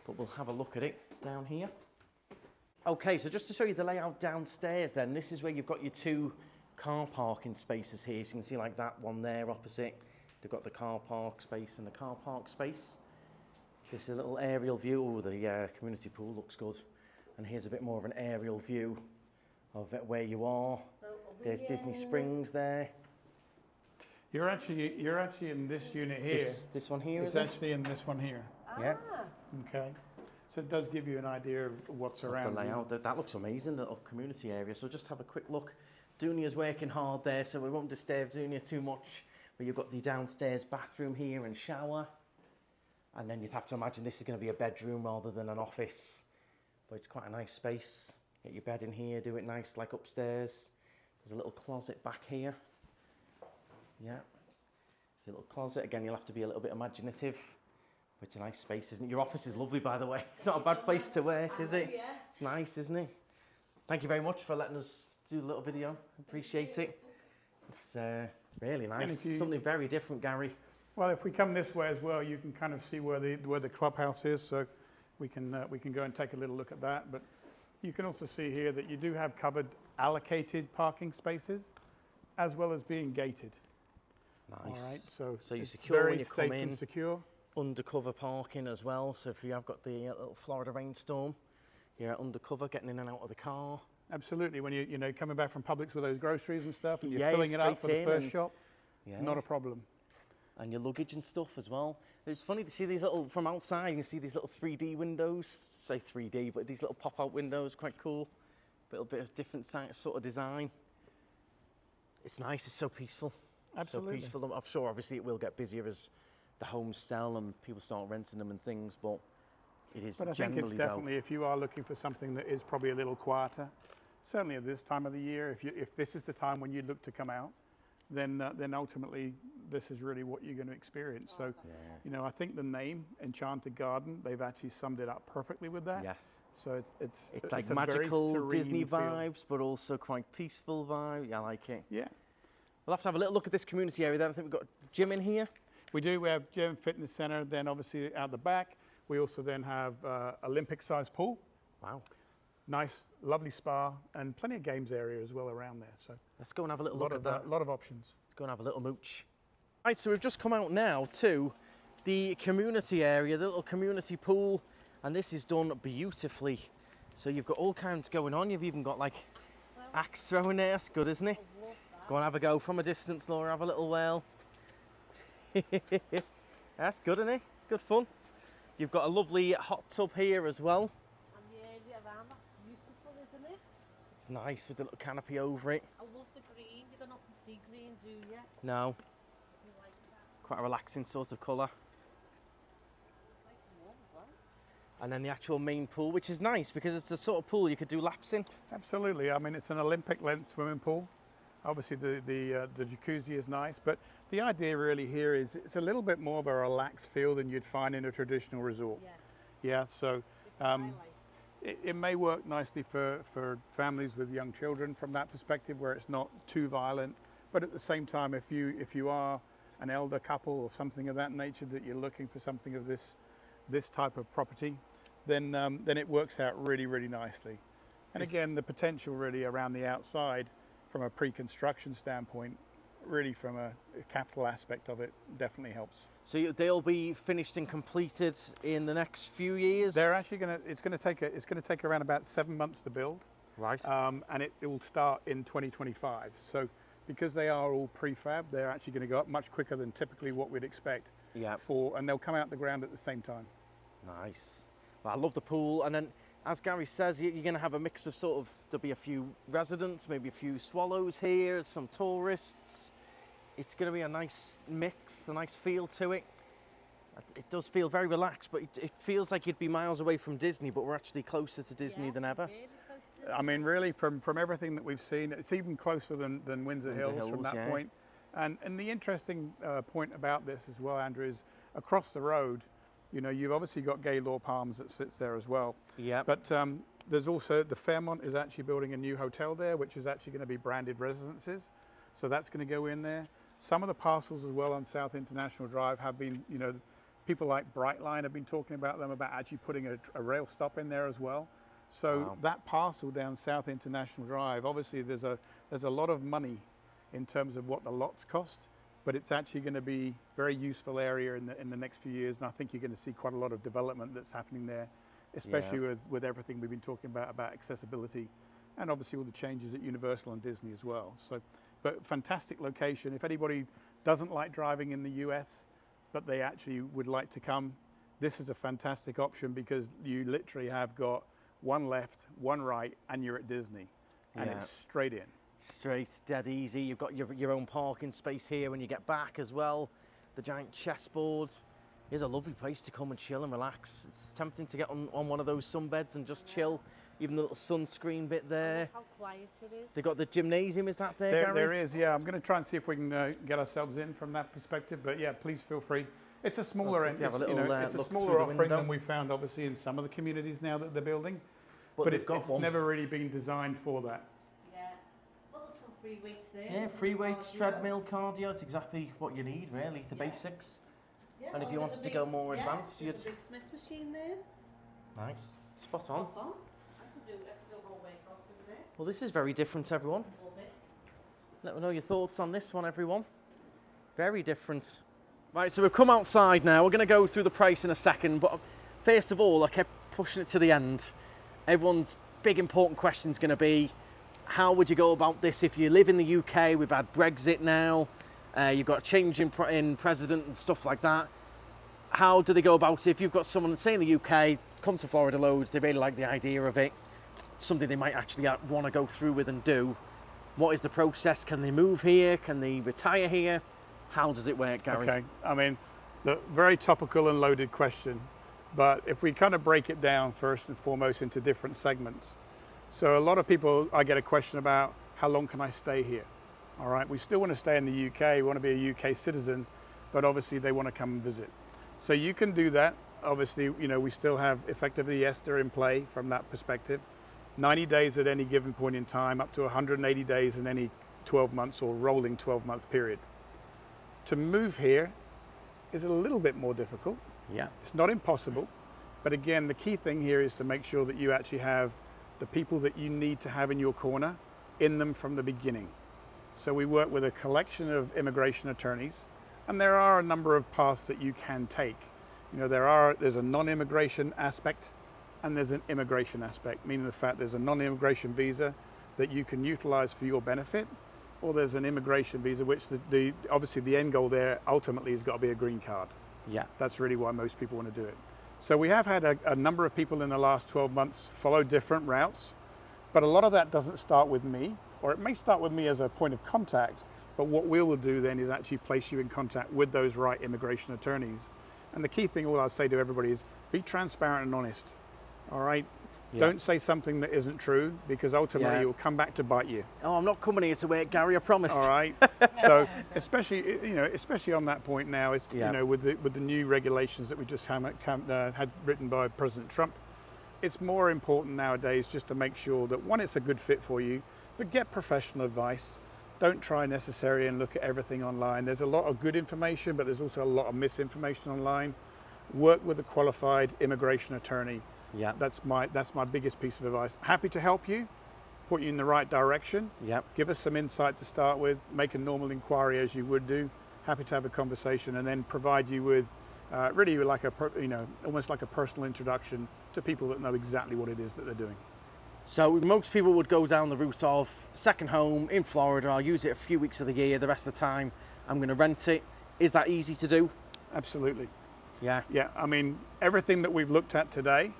but we'll have a look at it down here. Okay, so just to show you the layout downstairs then, this is where you've got your two car parking spaces here. So you can see like that one there opposite. They've got the car park space and the car park space. This is a little aerial view. Oh, the community pool looks good. And here's a bit more of an aerial view of where you are. There's Disney Springs there. You're actually in this unit here. This one here, it's actually in this one here. Yeah. Okay. So it does give you an idea of what's around the layout. That looks amazing, the little community area. So just have a quick look. Dunia's working hard there, so we won't disturb Dunia too much. But you've got the downstairs bathroom here and shower. And then you'd have to imagine this is going to be a bedroom rather than an office. But it's quite a nice space. Get your bed in here, do it nice like upstairs. There's a little closet back here. Yeah. A little closet. Again, you'll have to be a little bit imaginative. But it's a nice space, isn't it? Your office is lovely, by the way. It's not a bad place to work, is it? Yeah. It's nice, isn't it? Thank you very much for letting us do the little video. Appreciate it. It's really nice. Something very different, Gary. Well, if we come this way as well, you can kind of see where the clubhouse is. So we can go and take a little look at that. But you can also see here that you do have covered allocated parking spaces, as well as being gated. Nice. All right. So you're secure very when you safe come in. and secure. Undercover parking as well. So if you have got the little Florida rainstorm, you're undercover, getting in and out of the car. Absolutely. When you're coming back from Publix with those groceries and stuff, and you're filling it up for the first shop, not a problem. And your luggage and stuff as well. It's funny to see these little, from outside, you can see these little 3D windows. Say 3D, but these little pop-out windows, quite cool. A little bit of different sort of design. It's nice, it's so peaceful. Absolutely. So peaceful. I'm sure obviously it will get busier as the homes sell and people start renting them and things, but it is But I think it's definitely, if you are looking for something that is probably a little quieter, certainly at this time of the year, if this is the time when you look to come out, then ultimately this is really what you're going to experience. So, I think the name Enchanted Garden, they've actually summed it up perfectly with that. Yes. So it's like a magical Disney feel. vibes, but also quite peaceful vibe. I like it. Yeah. We'll have to have a little look at this community area then. I think we've got a gym in here. We do. We have gym, fitness center. Then obviously out the back, we also then have Olympic-sized pool. Wow. Nice, lovely spa, and plenty of games area as well around there. So let's go and have a little look at that. A lot of options. Let's go and have a little mooch. Right, so we've just come out now to the community area, the little community pool, and this is done beautifully. So you've got all kinds going on. You've even got like Axe throwing there, that's good, isn't it? I love that. Go and have a go from a distance, Laura, have a little whirl. That's good, isn't it? It's good fun. You've got a lovely hot tub here as well. And the area around that's beautiful, isn't it? It's nice with the little canopy over it. I love the green. You don't often see green, do you? No, You like that? quite a relaxing sort of colour. Nice and warm as well. And then the actual main pool, which is nice because it's the sort of pool you could do laps in. Absolutely. I mean, it's an Olympic length swimming pool. Obviously the jacuzzi is nice, but the idea really here is it's a little bit more of a relaxed feel than you'd find in a traditional resort. Yeah. Yeah, so it may work nicely for families with young children from that perspective, where it's not too violent, but at the same time, if you are an elder couple or something of that nature, that you're looking for something of this type of property, then it works out really, really nicely. And again, the potential really around the outside from a pre-construction standpoint, really from a capital aspect of it, definitely helps. So they'll be finished and completed in the next few years? They're actually it's going to take around about 7 months to build. Right. And it will start in 2025. So because they are all prefab, they're actually going to go up much quicker than typically what we'd expect. Yeah. And they'll come out the ground at the same time. Nice. Well, I love the pool, and then as Gary says, you're going to have a mix of there'll be a few residents, maybe a few swallows here, some tourists. It's going to be a nice mix, a nice feel to it. It does feel very relaxed, but it feels like you'd be miles away from Disney, but we're actually closer to Disney than ever. Really close to Disney. I mean, really, from everything that we've seen, it's even closer than Windsor Hills from that point. And the interesting point about this as well, Andrew, is across the road, you've obviously got Gaylord Palms that sits there as well. Yeah. But there's also, the Fairmont is actually building a new hotel there, which is actually going to be branded residences. So that's going to go in there. Some of the parcels as well on South International Drive have been, people like Brightline have been talking about them, about actually putting a rail stop in there as well. So that parcel down South International Drive, obviously there's a lot of money in terms of what the lots cost, but it's actually going to be very useful area in the next few years, and I think you're going to see quite a lot of development that's happening there, especially with everything we've been talking about accessibility, and obviously all the changes at Universal and Disney as well. So, but fantastic location. If anybody doesn't like driving in the US, but they actually would like to come, this is a fantastic option because you literally have got one left, one right, and you're at Disney, and it's straight in. Straight, dead easy. You've got your own parking space here when you get back as well. The giant chessboard. Here's a lovely place to come and chill and relax. It's tempting to get on one of those sunbeds and just chill. Even the little sunscreen bit there. How quiet it is. They've got the gymnasium, is that there, Gary? There is, yeah. I'm going to try and see if we can get ourselves in from that perspective, but yeah, please feel free. It's a smaller it's a smaller offering than we found obviously in some of the communities now that they're building, but it's never really been designed for that. Yeah. Well, there's some free weights there. Yeah, free weights, treadmill, cardio. It's exactly what you need, really, the basics. Yeah, And if you wanted to go more advanced, you'd... There's a big Smith machine there. Nice. Spot on. I could do a whole workout in there. Well, this is very different, everyone. Love it. Let me know your thoughts on this one, everyone. Very different. Right, so we've come outside now. We're going to go through the price in a second, but first of all, I kept pushing it to the end. Everyone's big important question is going to be, how would you go about this if you live in the UK? We've had Brexit now. You've got a change in president and stuff like that. How do they go about it? If you've got someone, say in the UK, come to Florida loads, they really like the idea of it, something they might actually want to go through with and do. What is the process? Can they move here? Can they retire here? How does it work, Gary? Okay, I mean, the very topical and loaded question, but if we kind of break it down first and foremost into different segments. So a lot of people, I get a question about how long can I stay here? All right, we still want to stay in the UK, we want to be a UK citizen, but obviously they want to come and visit. So you can do that. Obviously, we still have effectively ESTA in play from that perspective. 90 days at any given point in time, up to 180 days in any 12 months or rolling 12-month period. To move here is a little bit more difficult. Yeah. It's not impossible, but again, the key thing here is to make sure that you actually have the people that you need to have in your corner in them from the beginning. So we work with a collection of immigration attorneys, and there are a number of paths that you can take. There's a non-immigration aspect and there's an immigration aspect, meaning the fact there's a non-immigration visa that you can utilize for your benefit, or there's an immigration visa, which obviously the end goal there ultimately has got to be a green card. Yeah. That's really why most people want to do it. So we have had a number of people in the last 12 months follow different routes, but a lot of that doesn't start with me, or it may start with me as a point of contact, but what we will do then is actually place you in contact with those right immigration attorneys. And the key thing, all I'll say to everybody is be transparent and honest, all right? Yeah. Don't say something that isn't true, because ultimately it will come back to bite you. Oh, I'm not coming here to work, Gary, I promise. All right. So especially on that point now, is with the new regulations that we just had written by President Trump, it's more important nowadays just to make sure that, one, it's a good fit for you, but get professional advice. Don't try necessarily and look at everything online. There's a lot of good information, but there's also a lot of misinformation online. Work with a qualified immigration attorney. Yeah, that's my biggest piece of advice. Happy to help you, put you in the right direction. Yeah, give us some insight to start with. Make a normal inquiry as you would do. Happy to have a conversation, and then provide you with really like almost like a personal introduction to people that know exactly what it is that they're doing. So most people would go down the route of second home in Florida. I'll use it a few weeks of the year. The rest of the time, I'm going to rent it. Is that easy to do? Absolutely. Yeah. Yeah. I mean, everything that we've looked at today,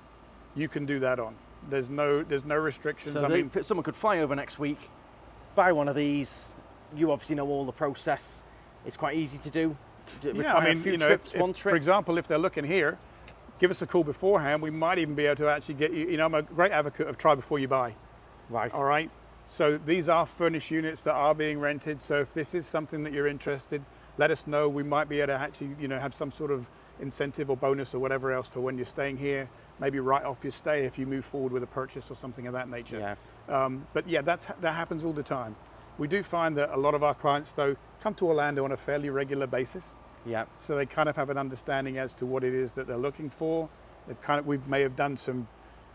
you can do that on. There's no restrictions. So someone could fly over next week, buy one of these. You obviously know all the process. It's quite easy to do. Yeah, I mean, a few trips, one trip. For example, if they're looking here, give us a call beforehand. We might even be able to actually get you. I'm a great advocate of try before you buy. Right. All right. So these are furnished units that are being rented. So if this is something that you're interested, let us know. We might be able to actually, have some sort of incentive or bonus or whatever else for when you're staying here. Maybe write off your stay if you move forward with a purchase or something of that nature. Yeah. But yeah, that happens all the time. We do find that a lot of our clients, though, come to Orlando on a fairly regular basis. Yeah. So they kind of have an understanding as to what it is that they're looking for. We may have done some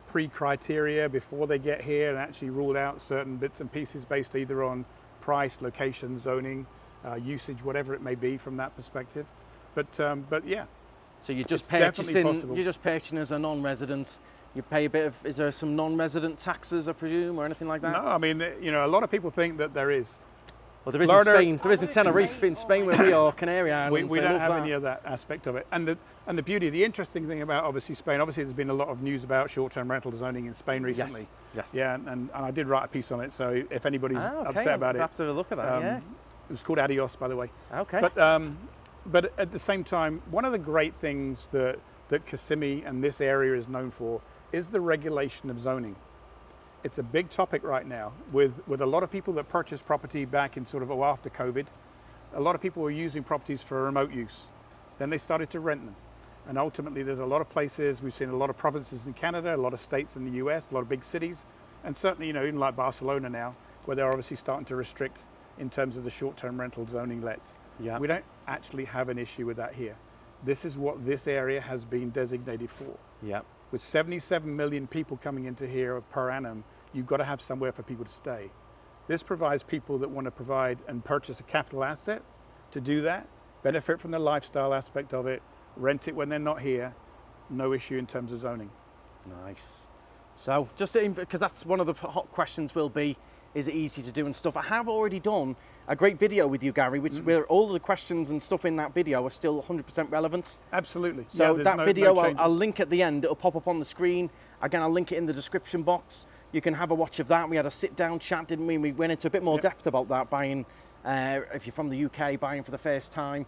pre-criteria before they get here and actually ruled out certain bits and pieces based either on price, location, zoning, usage, whatever it may be from that perspective. But yeah. So you're just purchasing as a non-resident. You pay a bit of, is there some non-resident taxes, I presume, or anything like that? No, I mean, a lot of people think that there is. Well, there is in Spain. There is in Tenerife in Spain where we are, Canary Islands. We don't have any of that aspect of it. And the beauty, the interesting thing about obviously Spain, obviously there's been a lot of news about short-term rental zoning in Spain recently. Yes. Yeah, and I did write a piece on it, so if anybody's upset about it. We'll have to have a look at that, yeah. It was called Adios, by the way. Okay. But at the same time, one of the great things that Kissimmee and this area is known for is the regulation of zoning. It's a big topic right now with a lot of people that purchased property back in after COVID. A lot of people were using properties for remote use. Then they started to rent them. And ultimately there's a lot of places, we've seen a lot of provinces in Canada, a lot of states in the US, a lot of big cities, and certainly, even like Barcelona now, where they're obviously starting to restrict in terms of the short-term rental zoning lets. Yeah. We don't actually have an issue with that here. This is what this area has been designated for. Yeah. With 77 million people coming into here per annum, you've got to have somewhere for people to stay. This provides people that want to provide and purchase a capital asset to do that, benefit from the lifestyle aspect of it, rent it when they're not here, no issue in terms of zoning. Nice. So just because that's one of the hot questions will be, is it easy to do and stuff? I have already done a great video with you, Gary, where all of the questions and stuff in that video are still 100% relevant. Absolutely. So that video, I'll link at the end. It'll pop up on the screen. Again, I'll link it in the description box. You can have a watch of that. We had a sit-down chat, didn't we? We went into a bit more depth about that, buying, if you're from the UK, buying for the first time.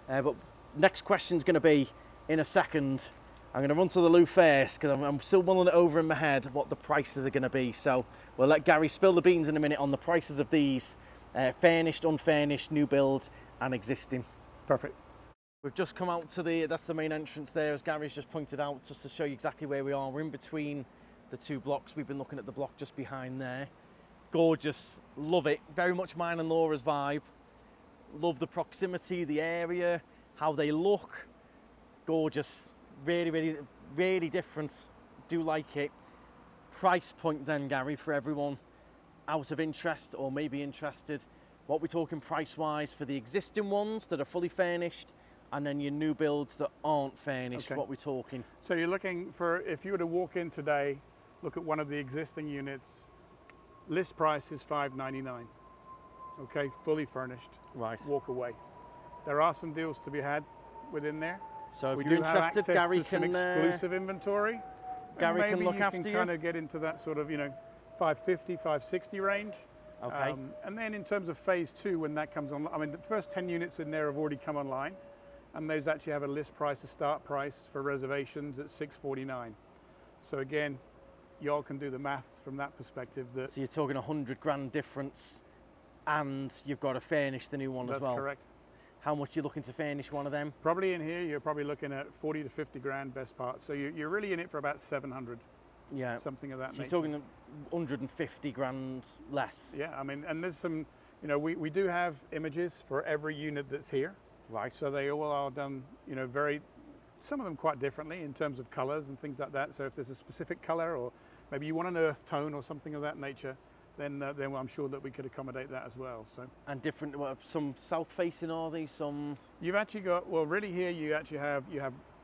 But next question's going to be, in a second, I'm going to run to the loo first because I'm still mulling it over in my head what the prices are going to be. So we'll let Gary spill the beans in a minute on the prices of these, furnished, unfurnished, new build and existing. Perfect. We've just come out to that's the main entrance there, as Gary's just pointed out, just to show you exactly where we are. We're in between the two blocks. We've been looking at the block just behind there. Gorgeous, love it. Very much mine and Laura's vibe. Love the proximity, the area, how they look. Gorgeous. Really, really, really different. Do like it. Price point then, Gary, for everyone out of interest or maybe interested. What we're talking price-wise for the existing ones that are fully furnished, and then your new builds that aren't furnished. Okay. What we're talking. So you're looking for, if you were to walk in today, look at one of the existing units, List price is $599. Okay, fully furnished. Right. Walk away. There are some deals to be had within there. So if we you're do have interested, access Garry to some can exclusive inventory. Garry Maybe can look you after can you. kind of get into that sort of 550, 560 range. Okay. And then in terms of phase 2, when that comes on, I mean, the first 10 units in there have already come online, and those actually have a list price, a start price for reservations at $649. So again, y'all can do the maths from that perspective. So you're talking $100,000 difference, and you've got to furnish the new one as well. That's correct. How much are you looking to furnish one of them? Probably in here, you're probably looking at 40 to 50 grand best part. So you're really in it for about 700. Yeah. Something of that nature. So you're talking 150 grand less. Yeah, I mean, and there's some, we do have images for every unit that's here. Right. So they all are done, some of them quite differently in terms of colors and things like that. So if there's a specific color, or maybe you want an earth tone or something of that nature, then I'm sure that we could accommodate that as well. So. And different, some south facing are these, some? You've actually got, well, really here you actually have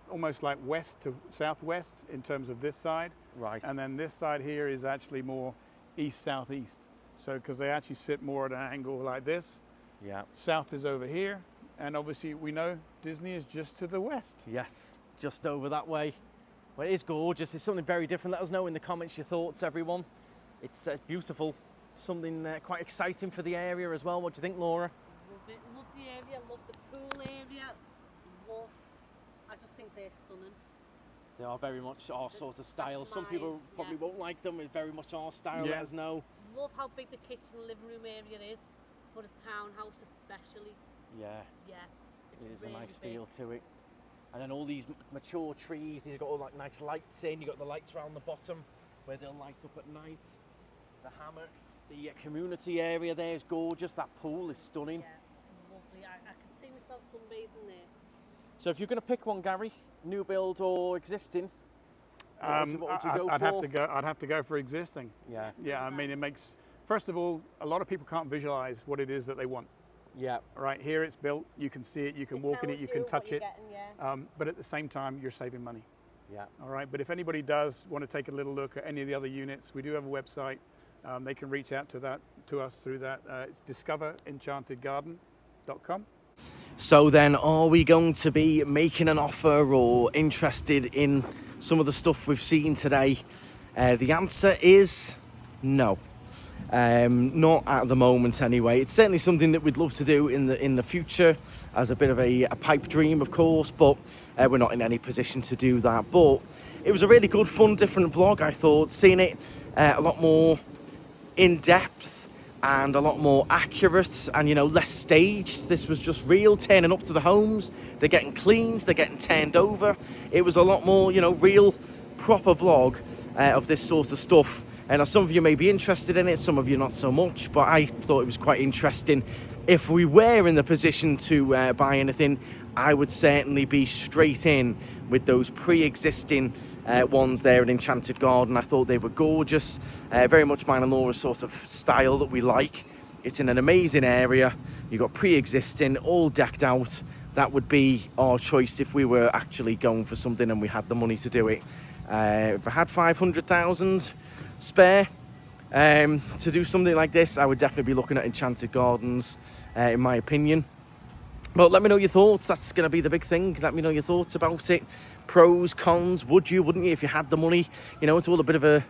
almost like west to southwest in terms of this side. Right. And then this side here is actually more east southeast. So because they actually sit more at an angle like this. Yeah. South is over here, and obviously we know Disney is just to the west. Yes, just over that way. Well, it is gorgeous. It's something very different. Let us know in the comments your thoughts, everyone. It's beautiful. Something quite exciting for the area as well. What do you think, Laura? Love it. Love the area. Love the pool area. I just think they're stunning. They are very much our sort of style. Some mine, people probably won't like them. It's very much our style. Yeah. Let us know. Love how big the kitchen and living room area is for a townhouse, especially. Yeah. Yeah. It is really a nice big. feel to it. And then all these mature trees. These have got all like nice lights in. You've got the lights around the bottom where they'll light up at night. The hammock. The community area there is gorgeous. That pool is stunning. Yeah, lovely. I can see myself sunbathing there. So if you're going to pick one, Garry, new build or existing, what would you go I'd for? have to go for existing. Yeah. Yeah, I mean, it makes, first of all, a lot of people can't visualize what it is that they want. Yeah. Right here it's built, you can see it, you can walk in it, you can touch it. Getting, but at the same time, you're saving money. Yeah. All right, but if anybody does want to take a little look at any of the other units, we do have a website. They can reach out to us through that. It's discoverenchantedgarden.com. So then, are we going to be making an offer or interested in some of the stuff we've seen today? The answer is no. Not at the moment anyway. It's certainly something that we'd love to do in the future as a bit of a pipe dream, of course, but we're not in any position to do that. But it was a really good, fun, different vlog, I thought. Seeing it a lot more in depth and a lot more accurate and, less staged. This was just real, turning up to the homes. They're getting cleaned, they're getting turned over. It was a lot more, real, proper vlog of this sort of stuff. And some of you may be interested in it, some of you not so much, but I thought it was quite interesting. If we were in the position to buy anything, I would certainly be straight in with those pre-existing ones there at Enchanted Garden. I thought they were gorgeous, very much mine and Laura's sort of style that we like. It's in an amazing area. You've got pre-existing, all decked out. That would be our choice if we were actually going for something and we had the money to do it. If I had 500,000 spare to do something like this, I would definitely be looking at Enchanted Gardens, in my opinion. But let me know your thoughts. That's going to be the big thing. Let me know your thoughts about it. Pros, cons. Would you, wouldn't you, if you had the money? It's all a bit of a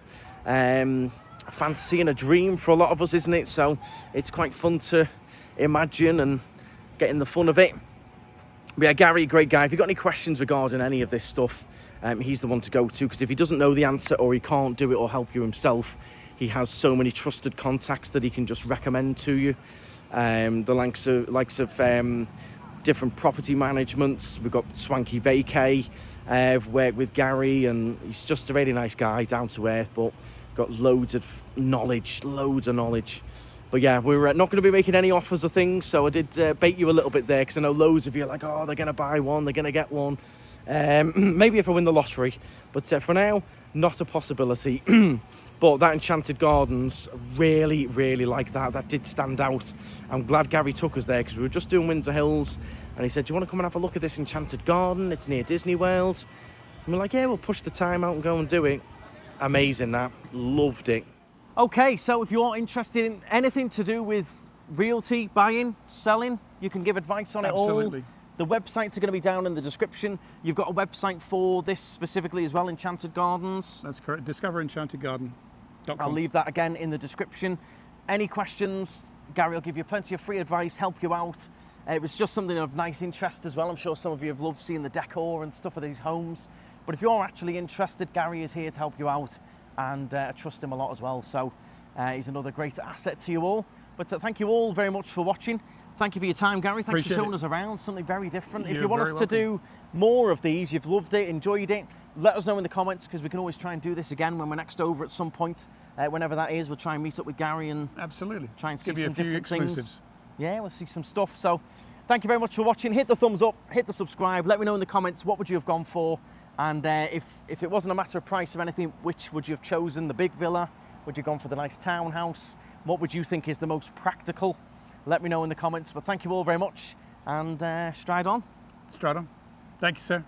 fantasy and a dream for a lot of us, isn't it? So it's quite fun to imagine and getting the fun of it. But yeah, Garry, great guy. If you've got any questions regarding any of this stuff, he's the one to go to, because if he doesn't know the answer or he can't do it or help you himself, he has so many trusted contacts that he can just recommend to you. The likes of different property managements. We've got Swanky Vacay. I've worked with Garry, and he's just a really nice guy, down to earth, but got loads of knowledge. But yeah, we're not going to be making any offers of things, so I did bait you a little bit there, because I know loads of you are like, oh, they're going to buy one, they're going to get one. Maybe if I win the lottery, but for now, not a possibility. But that Enchanted Gardens, really, really like that. That did stand out. I'm glad Garry took us there, because we were just doing Windsor Hills, and he said, do you want to come and have a look at this Enchanted Garden? It's near Disney World. And we're like, yeah, we'll push the time out and go and do it. Amazing, that. Loved it. Okay, so if you're interested in anything to do with realty, buying, selling, you can give advice on it all. Absolutely. The websites are going to be down in the description. You've got a website for this specifically as well, Enchanted Gardens. That's correct. Discover Enchanted Garden. I'll leave that again in the description. Any questions, Gary will give you plenty of free advice, help you out. It was just something of nice interest as well. I'm sure some of you have loved seeing the decor and stuff of these homes. But if you're actually interested, Gary is here to help you out, and I trust him a lot as well. So he's another great asset to you all. But thank you all very much for watching. Thank you for your time, Gary. Thanks for showing us around, something very different. If you want us to do more of these, you've loved it, enjoyed it, let us know in the comments, because we can always try and do this again when we're next over at some point. Whenever that is, we'll try and meet up with Gary and try and see some different things. Yeah, we'll see some stuff. So thank you very much for watching. Hit the thumbs up, hit the subscribe. Let me know in the comments, what would you have gone for? And if it wasn't a matter of price or anything, which would you have chosen? The big villa? Would you have gone for the nice townhouse? What would you think is the most practical? Let me know in the comments. But thank you all very much, and stride on. Stride on. Thank you, sir.